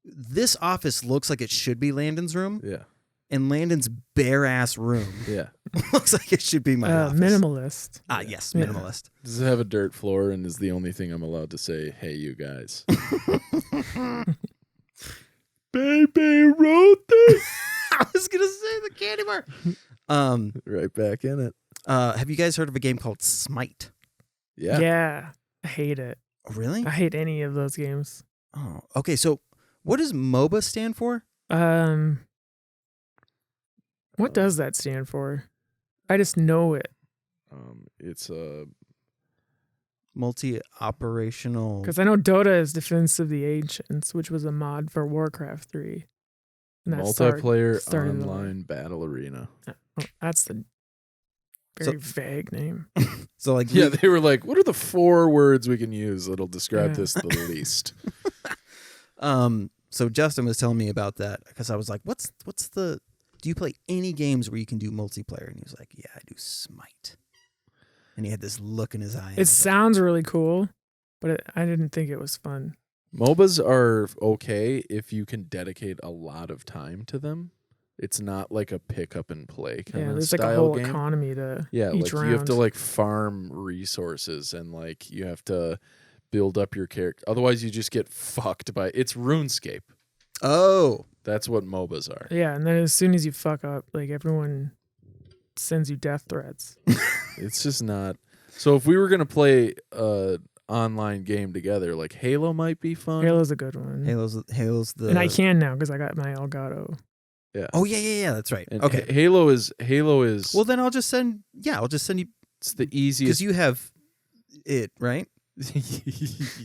This office looks like it should be Landon's room, Yeah. and Landon's bare ass room Yeah. looks like it should be my office. Minimalist. Ah, yes, Yeah. minimalist. Does it have a dirt floor and is the only thing I'm allowed to say, hey, you guys? Baby wrote this. I was gonna say the candy bar. Right back in it. Have you guys heard of a game called Smite? Yeah. I hate it. Oh, really? I hate any of those games. Oh, okay. So, what does MOBA stand for? What does that stand for? I just know it It's a Multi-operational. because I know Dota is Defense of the Ancients, which was a mod for Warcraft 3. And that multiplayer started the- online battle arena. Oh, that's the very vague name. So, like, Yeah, they were like, what are the 4 words we can use that'll describe Yeah. this the least? So Justin was telling me about that because I was like, "What's the? Do you play any games where you can do multiplayer?" And he was like, "Yeah, I do Smite." And he had this look in his eye. and I It was like, sounds really cool, but I didn't think it was fun. MOBAs are okay if you can dedicate a lot of time to them. It's not like a pick up and play kind Yeah, of there's style like a whole game. economy to Yeah, each like round. you have to like farm resources and like you have to build up your character. Otherwise, you just get fucked by it's RuneScape. "Oh, That's what MOBAs are. Yeah, and then as soon as you fuck up, like everyone sends you death threats. It's just not. So if we were gonna play a online game together, like Halo might be fun. Halo's a good one. Halo's the." And I can now because I got my Elgato. Yeah. Oh yeah, that's right. And Okay. Halo is. Well, then I'll just send. Yeah, I'll just send you It's the because easiest. you have it, right?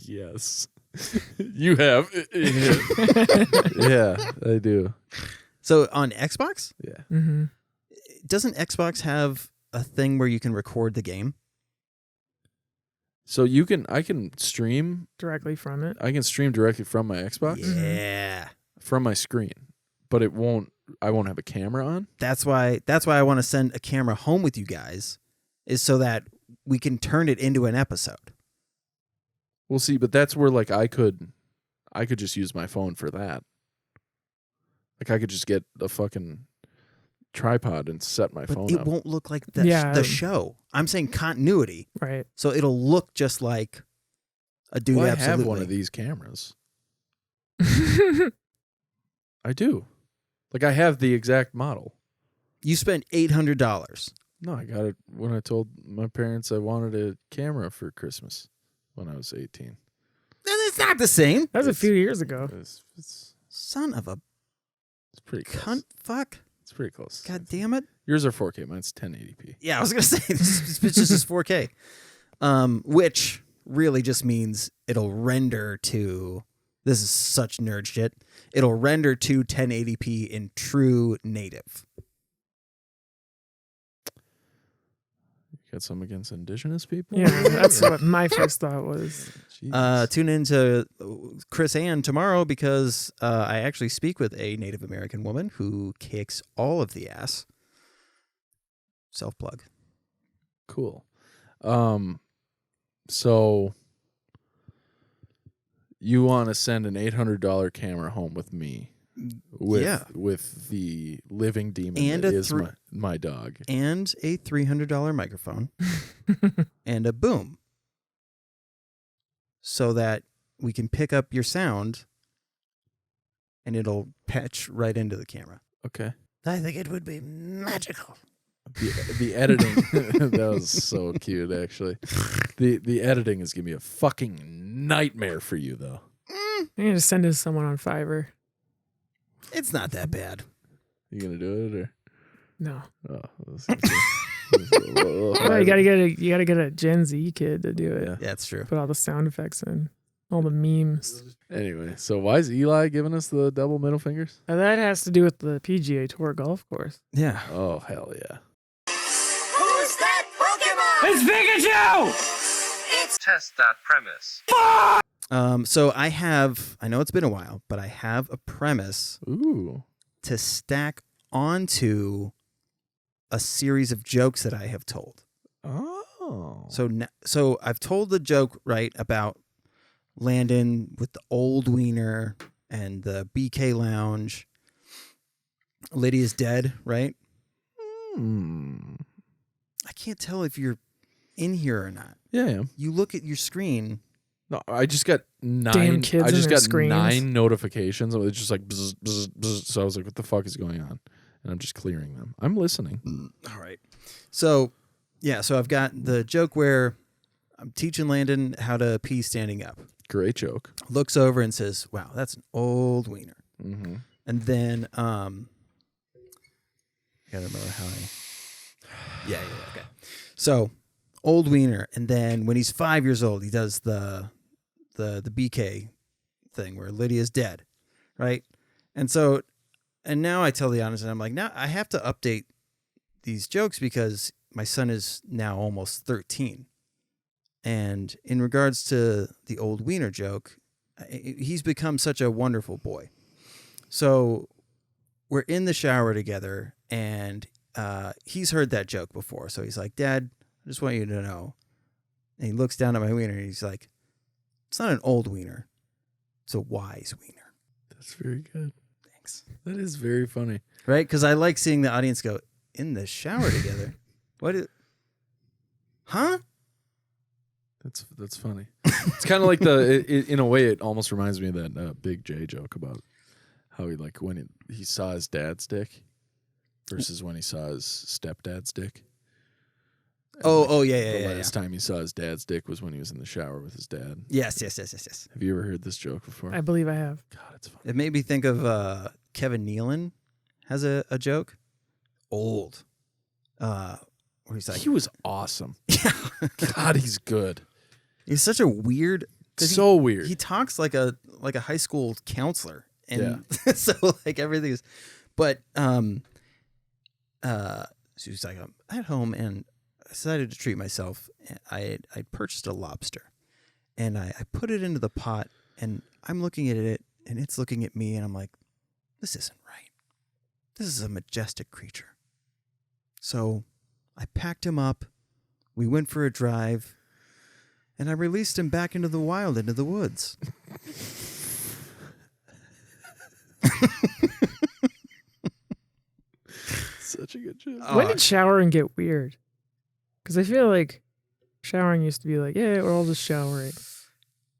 Yes. You have. Yeah, I do. So on Xbox, Yeah. Mm-hmm. doesn't Xbox have a thing where you can record the game? So I can stream. directly from it. I can stream directly from my Xbox, Yeah. from my screen, but I won't have a camera on. That's why I want to send a camera home with you guys, is so that we can turn it into an episode. We'll see, but that's where like I could just use my phone for that. Like I could just get a fucking tripod and set my But phone it up. won't look like Yeah. the show. I'm saying continuity. Right. So it'll look just like a dude. Well, I absolutely. have one of these cameras. I do. Like I have the exact model. You spent $800. No, I got it when I told my parents I wanted a camera for Christmas when I was 18. And it's not the same. That was a few years ago. It's Son of a pretty close. cunt. Fuck. It's pretty close. God damn it. Yours are 4K. Mine's 1080p. Yeah, I was gonna say this bitch is just 4K, which really just means it'll render to. This is such nerd shit. It'll render to 1080p in true native. Got some against indigenous people? Yeah, that's what my first thought was. Jesus. Tune in to Chris Ann tomorrow because I actually speak with a Native American woman who kicks all of the ass. Self plug. Cool. So you want to send an $800 camera home with me? With the living demon And that a is my dog. And a $300 microphone and a boom, so that we can pick up your sound and it'll patch right into the camera. Okay. I think it would be magical. The editing that was so cute actually. The editing is gonna be a fucking nightmare for you though. I'm gonna send it to someone on Fiverr. It's not that bad. You gonna do it or No. oh, Oh, you gotta get a Gen Z kid to do it. Yeah. That's true. Put all the sound effects in, all the memes. Anyway, so why is Eli giving us the double middle fingers? Now that has to do with the PGA Tour golf course. Yeah. Oh hell yeah. Who's that Pokemon? It's Pikachu! Test that premise. So I know it's been a while, but I have a premise Ooh. to stack onto a series of jokes that I have told. Oh. So I've told the joke, right, about Landon with the old wiener and the BK lounge. Lydia's dead, right? I can't tell if you're in here or not. Yeah, I am. You look at your screen. No, I just got 9. Damn kids I and just their got screens. 9 notifications. It was just like bzz, bzz, bzz. So I was like, "What the fuck is going on?" And I'm just clearing them. I'm listening. All right. So, yeah, so I've got the joke where I'm teaching Landon how to pee standing up. Great joke. Looks over and says, "Wow, that's an old wiener." Mm-hmm. And then I gotta remember how I Yeah, okay. So old wiener, and then when he's 5 years old, he does the BK thing where Lydia's dead, right? And now I tell the audience, and I'm like, now I have to update these jokes because my son is now almost 13. And in regards to the old wiener joke, he's become such a wonderful boy. So we're in the shower together, and he's heard that joke before. So he's like, "Dad, I just want you to know." And he looks down at my wiener, and he's like, "It's not an old wiener. It's a wise wiener." That's very good. Thanks. That is very funny. Right? Because I like seeing the audience go, "In the shower together? What is... Huh?" That's funny. It's kind of like in a way, it almost reminds me of that Big J joke about how he like when he saw his dad's dick versus when he saw his stepdad's dick. And Yeah. The last time he saw his dad's dick was when he was in the shower with his dad. Yes. Have you ever heard this joke before? I believe I have. God, it's funny. It made me think of Kevin Nealon has a joke. Old. Where he's like, He was awesome. God, he's good. he's such a weird... 'cause So weird. He talks like a high school counselor, and so like everything is. But so he's like, I'm at home and decided to treat myself. I purchased a lobster, and I put it into the pot, and I'm looking at it, and it's looking at me, and I'm like, this isn't right. This is a majestic creature. So I packed him up. We went for a drive, and I released him back into the wild, into the woods. Such a good joke. When did showering get weird? Because I feel like showering used to be like, yeah, we're all just showering.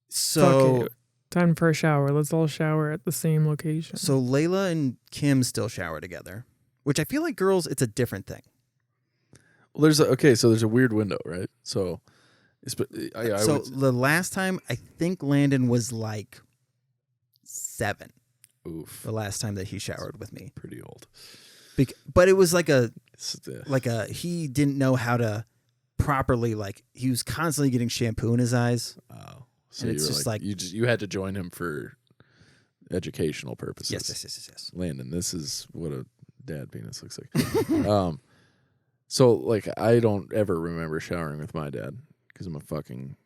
So Fuck it. Time for a shower. Let's all shower at the same location. So Layla and Kim still shower together, which I feel like girls, it's a different thing. Well, there's a weird window, right? So, The last time I think Landon was like 7. Oof, The last time that he showered with me, pretty old. but it was like he didn't know how to properly, like, he was constantly getting shampoo in his eyes. Oh, so and it's just like you had to join him for educational purposes. yes. Landon, this is what a dad penis looks like. So like I don't ever remember showering with my dad because I'm a fucking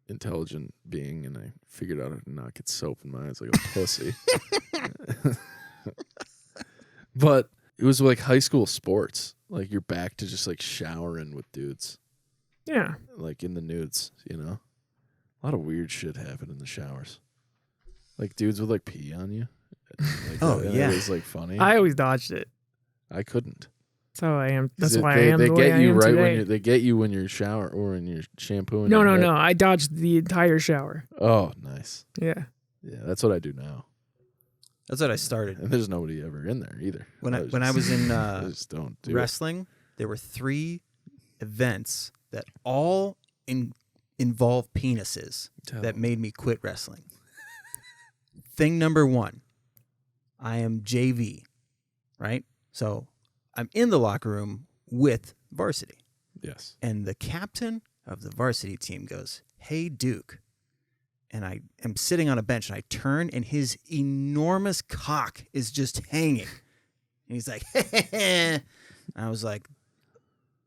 intelligent being and I figured out how to not get soap in my eyes like a pussy. But it was like high school sports. Like you're back to just like showering with dudes. yeah. Like in the nudes, you know? A lot of weird shit happened in the showers. Like dudes would like pee on you. Like, Oh, and yeah. It was like funny. I always dodged it. I couldn't. That's how I am. That's 'Cause why they, I am they the get way I you am right today. when they get you when you're shower or when you're shampooing. No, your head. no. I dodged the entire shower. Oh, nice. Yeah. Yeah, that's what I do now. That's what I started. And there's nobody ever in there either. When I was in I just don't do wrestling, there were 3 events that all involve penises it. that made me quit wrestling. Thing number 1, I am JV, right? So I'm in the locker room with varsity. Yes. And the captain of the varsity team goes, "Hey, Duke." And I am sitting on a bench and I turn and his enormous cock is just hanging. And he's like, and I was like,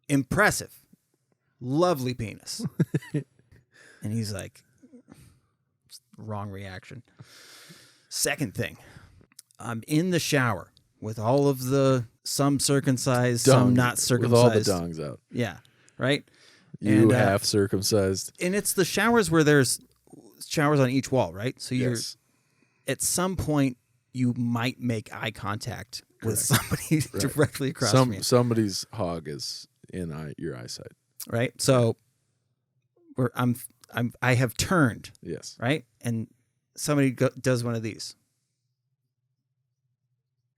impressive. Lovely penis. And he's like, wrong reaction. Second thing, I'm in the shower with all of some circumcised, some not circumcised. With all the dongs out. Yeah, right? You And, half circumcised. And it's the showers where there's showers on each wall, right? So you're Yes. at some point you might make eye contact with somebody Right. directly across from you, Somebody's hog is in your eyesight. right? So I have turned, Yes. right? And somebody does one of these.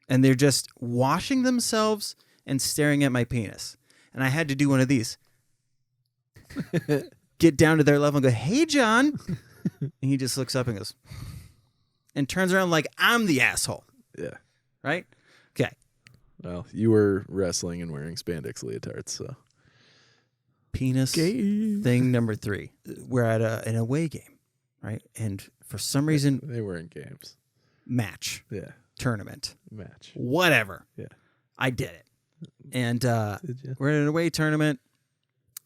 And they're just washing themselves and staring at my penis. And I had to do one of these. Get down to their level and go, "Hey, John." And he just looks up and goes, and turns around like I'm the asshole, Yeah. right? Okay. Well, you were wrestling and wearing spandex leotards, so. Penis thing number 3. We're at an away game, right? And for some reason, They were in games. match, Yeah. tournament, Match. whatever. Yeah. I did it. And Did you? we're in an away tournament.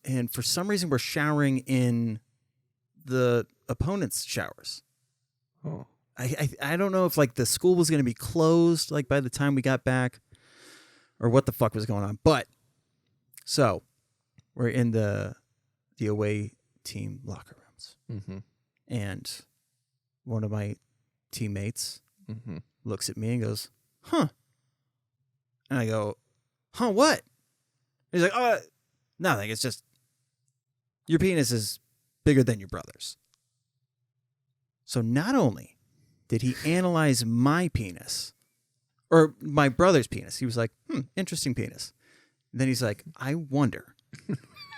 And for some reason, we're showering in the opponent's showers. Oh. I don't know if like the school was going to be closed like by the time we got back or what the fuck was going on. But so we're in the away team locker rooms. Mm-hmm. And one of my teammates Mm-hmm. looks at me and goes, "Huh." And I go, "Huh, what?" He's like, "Oh, nothing. It's just your penis is bigger than your brother's." So not only did he analyze my penis or my brother's penis, he was like, interesting penis. And then he's like, "I wonder,"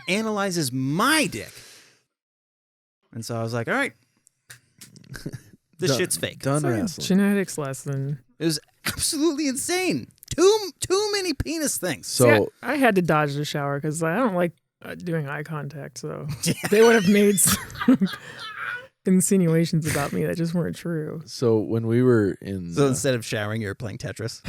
analyzes my dick. And so I was like, all right, this shit's fake. Done Fucking wrestling. genetics lesson. It was absolutely insane. Too many penis things. So See, I had to dodge the shower because I don't like doing eye contact. So they would have made some insinuations about me that just weren't true. so when we were in So instead of showering, you were playing Tetris.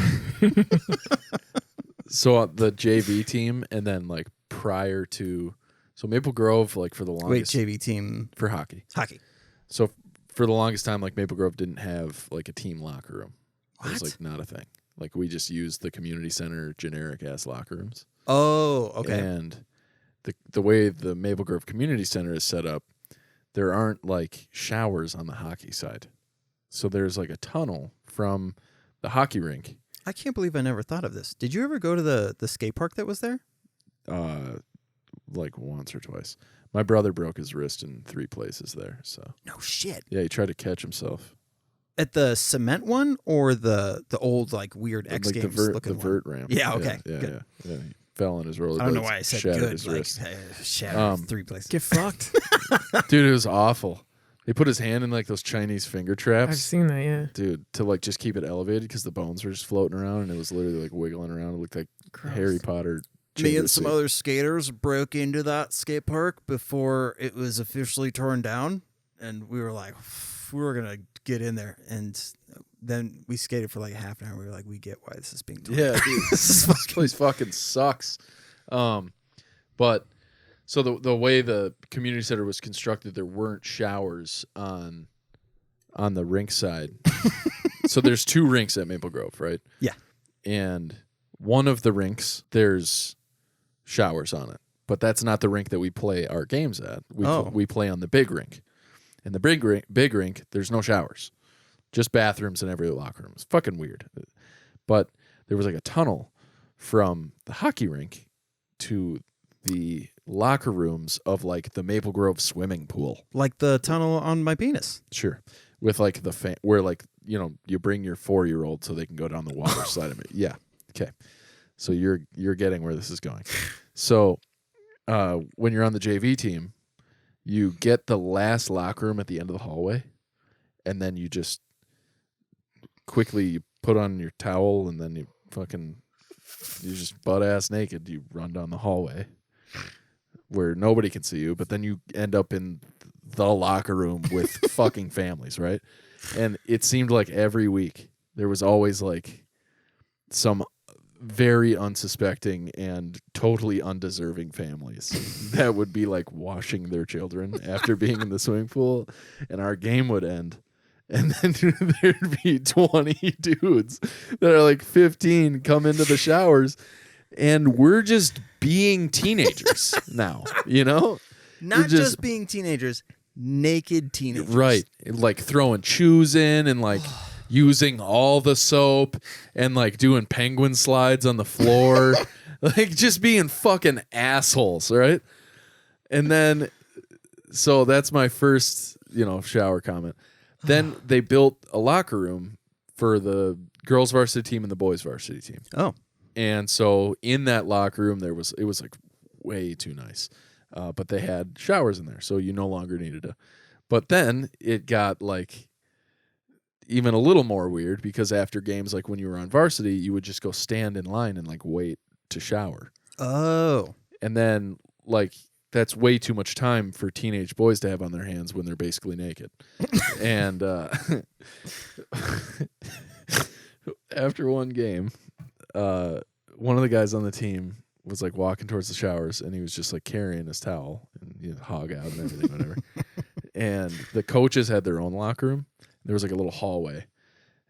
so the JV team and then like prior to. So Maple Grove, like for the Wait, longest JV team for hockey. hockey. So for the longest time, like Maple Grove didn't have like a team locker room. It was What? like not a thing. Like we just used the community center generic ass locker rooms. Oh, okay. And the way the Maple Grove Community Center is set up, there aren't like showers on the hockey side. So there's like a tunnel from the hockey rink. I can't believe I never thought of this. Did you ever go to the skate park that was there? Like once or twice. My brother broke his wrist in 3 places there. So No shit. yeah, he tried to catch himself. At the cement one or the old like weird X Like Games the looking vert one? ramp. Yeah, okay. Yeah. Good. He fell on his rollerblades. I don't know why I said shattered good. his Like, wrist. shattered 3 places. Get fucked. Dude, it was awful. They put his hand in like those Chinese finger traps. I've seen that. Yeah. Dude, to like just keep it elevated because the bones were just floating around and it was literally like wiggling around. It looked like Gross. Harry Potter. Me chamber and some scene. other skaters broke into that skate park before it was officially torn down, and we were like, we were gonna get in there, and then we skated for like half an hour. We were like, we get why this is being torn Yeah, down. dude, this place fucking sucks. But so the way the community center was constructed, there weren't showers on the rink side. So there's 2 rinks at Maple Grove, right? Yeah. And one of the rinks, there's showers on it, but that's not the rink that we play our games at. We play on the big rink. And the big rink, there's no showers, just bathrooms in every locker room. It's fucking weird. But there was like a tunnel from the hockey rink to the locker rooms of like the Maple Grove swimming pool. Like the tunnel on my penis. Sure. With like the where like, you know, you bring your 4-year-old so they can go down the water side of it. Yeah. Okay. So you're getting where this is going. So when you're on the JV team, you get the last locker room at the end of the hallway, and then you just quickly put on your towel, and then you just butt ass naked. You run down the hallway where nobody can see you, but then you end up in the locker room with fucking families, right? And it seemed like every week there was always like some very unsuspecting and totally undeserving families that would be like washing their children after being in the swimming pool, and our game would end. And then there'd be 20 dudes that are like 15 come into the showers, and we're just being teenagers now, you know? Not We're just being teenagers, naked teenagers. Right. Like throwing shoes in and like using all the soap and like doing penguin slides on the floor. Like just being fucking assholes, right? And then, so that's my first, shower comment. Then they built a locker room for the girls varsity team and the boys varsity team. Oh. And so in that locker room, it was like way too nice. But they had showers in there, so you no longer needed to. But then it got like even a little more weird, because after games, like when you were on varsity, you would just go stand in line and like wait to shower. Oh. And then like that's way too much time for teenage boys to have on their hands when they're basically naked. And after one game, one of the guys on the team was like walking towards the showers, and he was just like carrying his towel and hog out and everything, whatever. And the coaches had their own locker room. There was like a little hallway.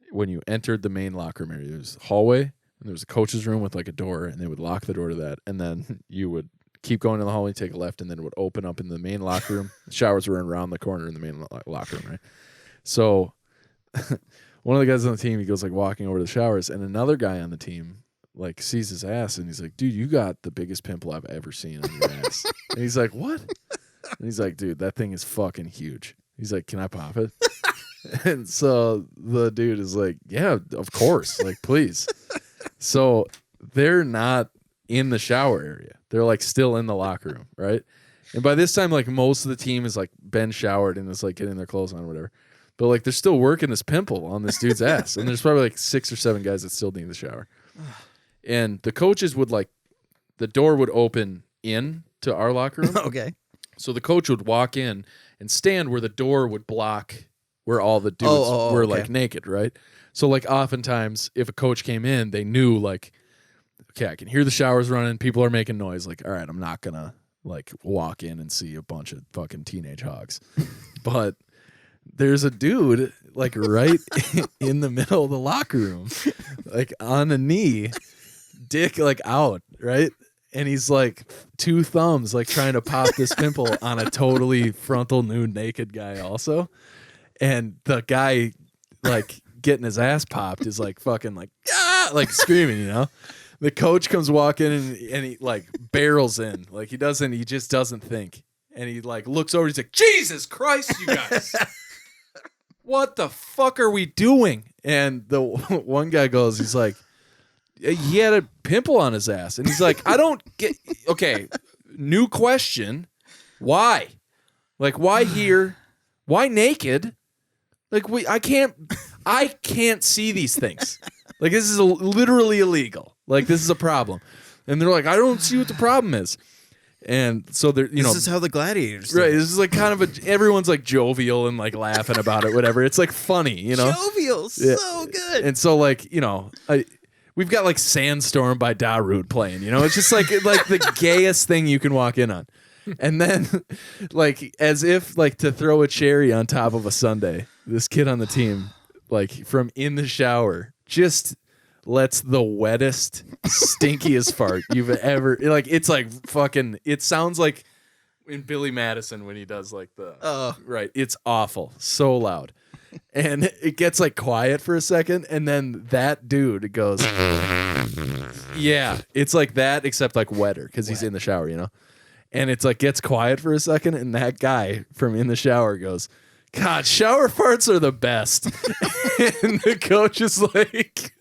When you entered the main locker room area, there was a hallway, and there was a coach's room with like a door, and they would lock the door to that. And then you would keep going in the hallway, take a left, and then it would open up in the main locker room. The showers were around the corner in the main locker room, right? So one of the guys on the team, he goes like walking over to the showers, and another guy on the team like sees his ass, and he's like, dude, you got the biggest pimple I've ever seen on your ass. And he's like, what? And he's like, dude, that thing is fucking huge. He's like, can I pop it? And so the dude is like, yeah, of course, like, please. So they're not in the shower area. They're like still in the locker room, right? And by this time, like most of the team is like been showered and is like getting their clothes on or whatever. But like they're still working this pimple on this dude's ass. And there's probably like 6 or 7 guys that still need the shower. And the coaches would like, the door would open in to our locker room. Okay. So the coach would walk in and stand where the door would block where all the dudes were okay. like naked, right? So like oftentimes if a coach came in, they knew like okay, I can hear the showers running. People are making noise. Like, all right, I'm not going to like walk in and see a bunch of fucking teenage hogs. But there's a dude like right in the middle of the locker room, like on a knee, dick like out, right? And he's like 2 thumbs, like trying to pop this pimple on a totally frontal nude naked guy also. And the guy like getting his ass popped is like fucking like, ah, like screaming, you know? The coach comes walking and he like barrels in. Like he just doesn't think. And he like looks over, he's like, Jesus Christ, you guys. What the fuck are we doing? And the one guy goes, he's like, he had a pimple on his ass. And he's like, I don't get, okay, new question. Why? Like, why here? Why naked? Like, I can't see these things. Like, this is literally illegal. Like, this is a problem. And they're like, I don't see what the problem is. And so they're, This is how the gladiators right. did it. This is like kind of everyone's like jovial and like laughing about it, whatever. It's like funny, you know? Jovial, Yeah. so good. And so like, you know, we've got like Sandstorm by Darude playing, you know? It's just like the gayest thing you can walk in on. And then like as if like to throw a cherry on top of a sundae, this kid on the team, like from in the shower, just lets the wettest, stinkiest fart you've ever, like, it's like fucking, it sounds like in Billy Madison when he does like the, right, it's awful, so loud. And it gets like quiet for a second, and then that dude goes, yeah, it's like that, except like wetter, because he's in the shower, you know? And it's like gets quiet for a second, and that guy from in the shower goes, God, shower farts are the best. And the coach is like,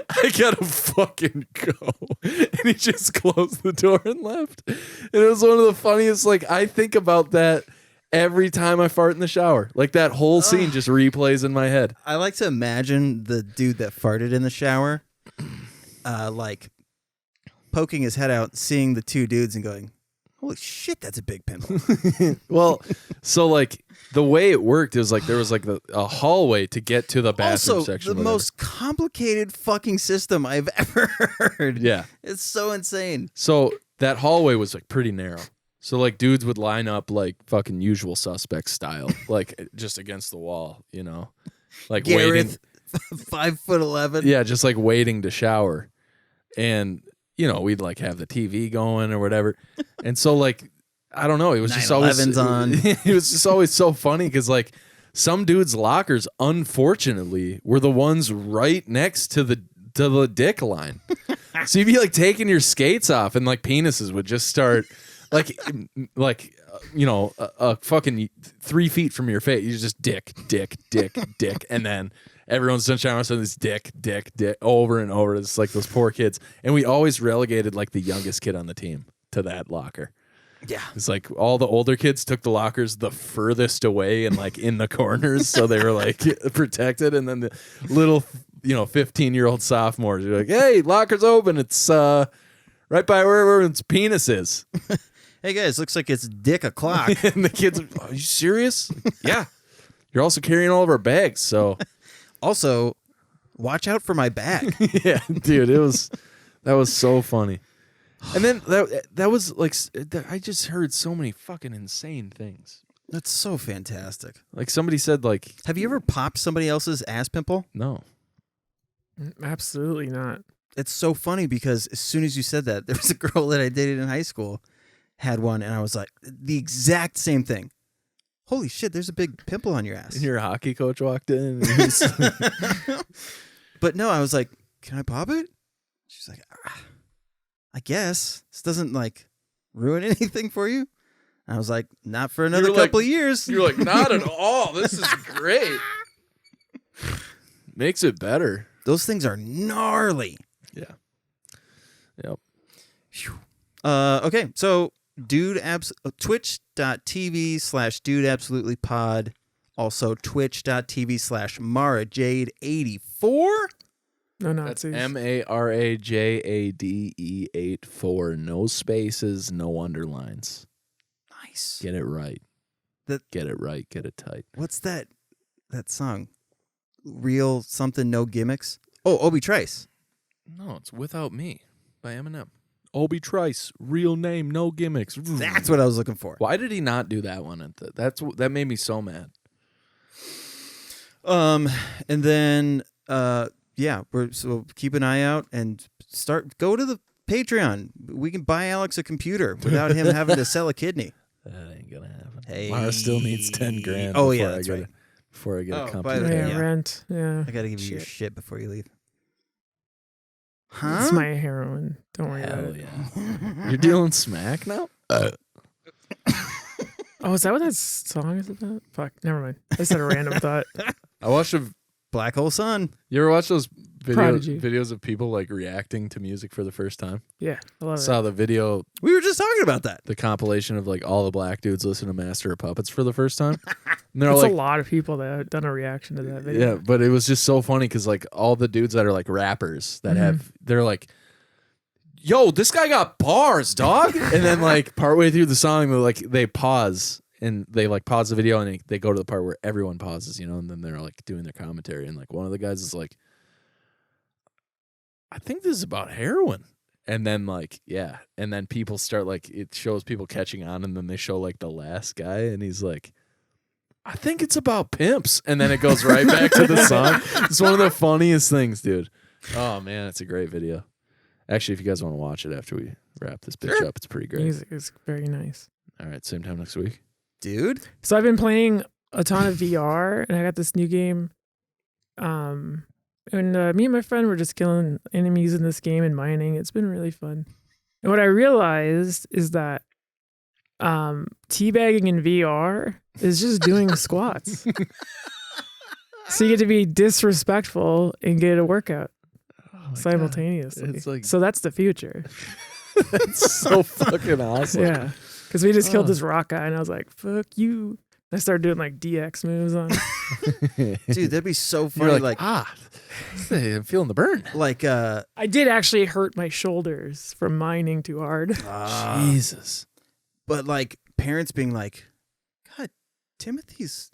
I gotta fucking go. And he just closed the door and left. And it was one of the funniest, like, I think about that every time I fart in the shower. Like, that whole scene just replays in my head. I like to imagine the dude that farted in the shower, like, poking his head out, seeing the 2 dudes and going, holy shit, that's a big pimple. Well, so, like, the way it worked is, like, there was, like, a hallway to get to the bathroom Also, section. the most complicated fucking system I've ever heard. Yeah. It's so insane. So that hallway was, like, pretty narrow. So, like, dudes would line up, like, fucking Usual Suspect style, like, just against the wall, you know? Like, waiting. Gareth, 5'11". Yeah, just, like, waiting to shower. And, you know, we'd, like, have the TV going or whatever. And so, like, I don't know. It was just always 9/11's on. It was just always so funny because, like, some dudes' lockers, unfortunately, were the ones right next to the dick line. So you'd be like taking your skates off, and like penises would just start, like you know, a fucking 3 feet from your face. You just dick, and then everyone's done showering, so this dick, over and over. It's like those poor kids, and we always relegated like the youngest kid on the team to that locker. Yeah. It's like all the older kids took the lockers the furthest away and like in the corners, so they were like protected. And then the little, you know, 15-year-old sophomores are like, "Hey, locker's open. It's right by where everyone's penis is." Hey guys, looks like it's dick o'clock. And the kids, "Are you serious?" Yeah. You're also carrying all of our bags, so Also, watch out for my bag. yeah, dude, that was so funny. And then that was like, I just heard so many fucking insane things. That's so fantastic. Like somebody said, like, Have you ever popped somebody else's ass pimple? no. Absolutely not. It's so funny because as soon as you said that, there was a girl that I dated in high school had one, and I was like, the exact same thing. Holy shit, there's a big pimple on your ass. And your hockey coach walked in. And he was, But no, I was like, can I pop it? She's like, I guess. This doesn't like ruin anything for you. I was like, not for another couple of years. You're like, not at all. This is great. Makes it better. Those things are gnarly. Yeah. Yep. Okay, so twitch.tv/dudeabsolutelypod. Also twitch.tv/marajade84. No That's Nazis. MARAJADE84. No spaces, no underlines. Nice. Get it right. Get it right. Get it tight. What's that song? Real something, no gimmicks? Oh, Obi Trice. No, it's without me. by Eminem. Obi Trice, real name, no gimmicks. That's what I was looking for. Why did he not do that one? That made me so mad. And then so keep an eye out and go to the Patreon. We can buy Alex a computer without him having to sell a kidney. That ain't gonna happen. Hey. Mara still needs 10 grand. Oh, yeah, that's right. Before I get a by company. the way, Yeah, rent. Yeah. I gotta give you your Shit. shit before you leave. Huh? It's my heroin. Don't worry about Hell it. yeah. You're dealing smack now? Oh, is that what that song is about? Fuck, never mind. I just had a random thought. I watched Black Hole Sun. You ever watch those Prodigy. videos of people like reacting to music for the first time? Yeah, I love Saw the video, We were just talking about that. the compilation of like all the black dudes listen to Master of Puppets for the first time. And they're It's like, a lot of people that have done a reaction to that video. yeah, but it was just so funny because like all the dudes that are like rappers that they're like, yo, this guy got bars, dog. And then like partway through the song, they pause and they like pause the video and they go to the part where everyone pauses, and then they're like doing their commentary. And like one of the guys is like, I think this is about heroin. And then like, yeah. And then people start like, it shows people catching on. And then they show like the last guy and he's like, I think it's about pimps. And then it goes right back to the song. It's one of the funniest things, dude. Oh man, it's a great video. Actually, if you guys want to watch it after we wrap this bitch up, it's pretty great. Music is very nice. All right, same time next week. Dude. So I've been playing a ton of VR, and I got this new game. And me and my friend were just killing enemies in this game and mining. It's been really fun. And what I realized is that teabagging in VR is just doing squats. So you get to be disrespectful and get a workout simultaneously. It's like- so that's the future. That's so fucking awesome. Yeah. Because we just killed this rock guy, and I was like, fuck you. And I started doing like DX moves on him. Dude, that'd be so You're funny. like, I'm feeling the burn. I did actually hurt my shoulders from mining too hard. Jesus. But like parents being like, God, Timothy's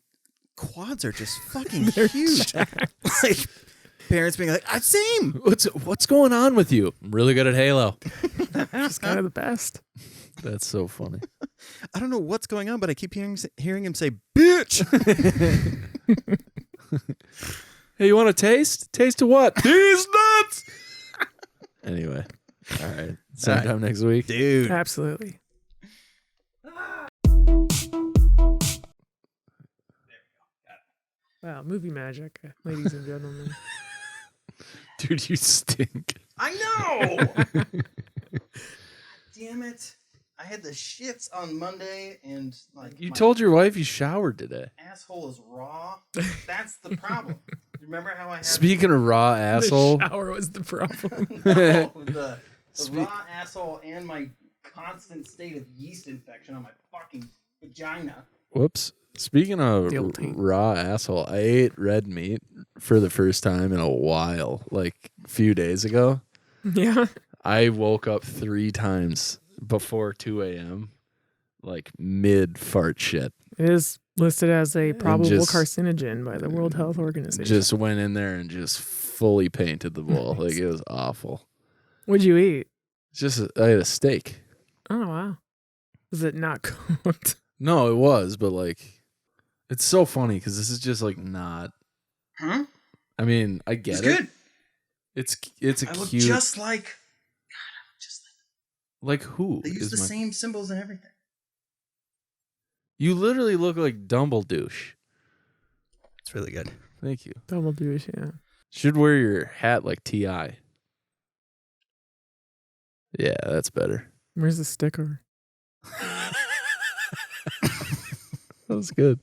quads are just fucking huge. Like parents being like, same. What's going on with you? I'm really good at Halo. Just kind of the best. That's so funny. I don't know what's going on, but I keep hearing him say, bitch. Hey, you want a taste? Taste of what? These nuts. Anyway, all right. Same time next week. Dude. Absolutely. Wow, movie magic, ladies and gentlemen. Dude, you stink. I know. Damn it. I had the shits on Monday and like You my told your wife you showered today. asshole is raw. That's the problem. Remember how I had Speaking of raw asshole, The shower was the problem. the raw asshole and my constant state of yeast infection on my fucking vagina. whoops. Speaking of The old taint. raw asshole, I ate red meat for the first time in a while, like a few days ago. Yeah. I woke up 3 times before 2 a.m., like mid fart shit. It is listed as a probable just- carcinogen by the World Health Organization. Just went in there and just fully painted the bowl. Like it was awful. What'd you eat? I had a steak. Oh, wow. Was it not cooked? No, it was, but like, it's so funny because this is just like not. Huh? I mean, I get It's it. good. It's a I look cute. just like Like who? they use is the my- same symbols and everything. You literally look like Dumbledore. It's really good. Thank you. Double douche, yeah. Should wear your hat like T.I. Yeah, that's better. Where's the sticker? That was good.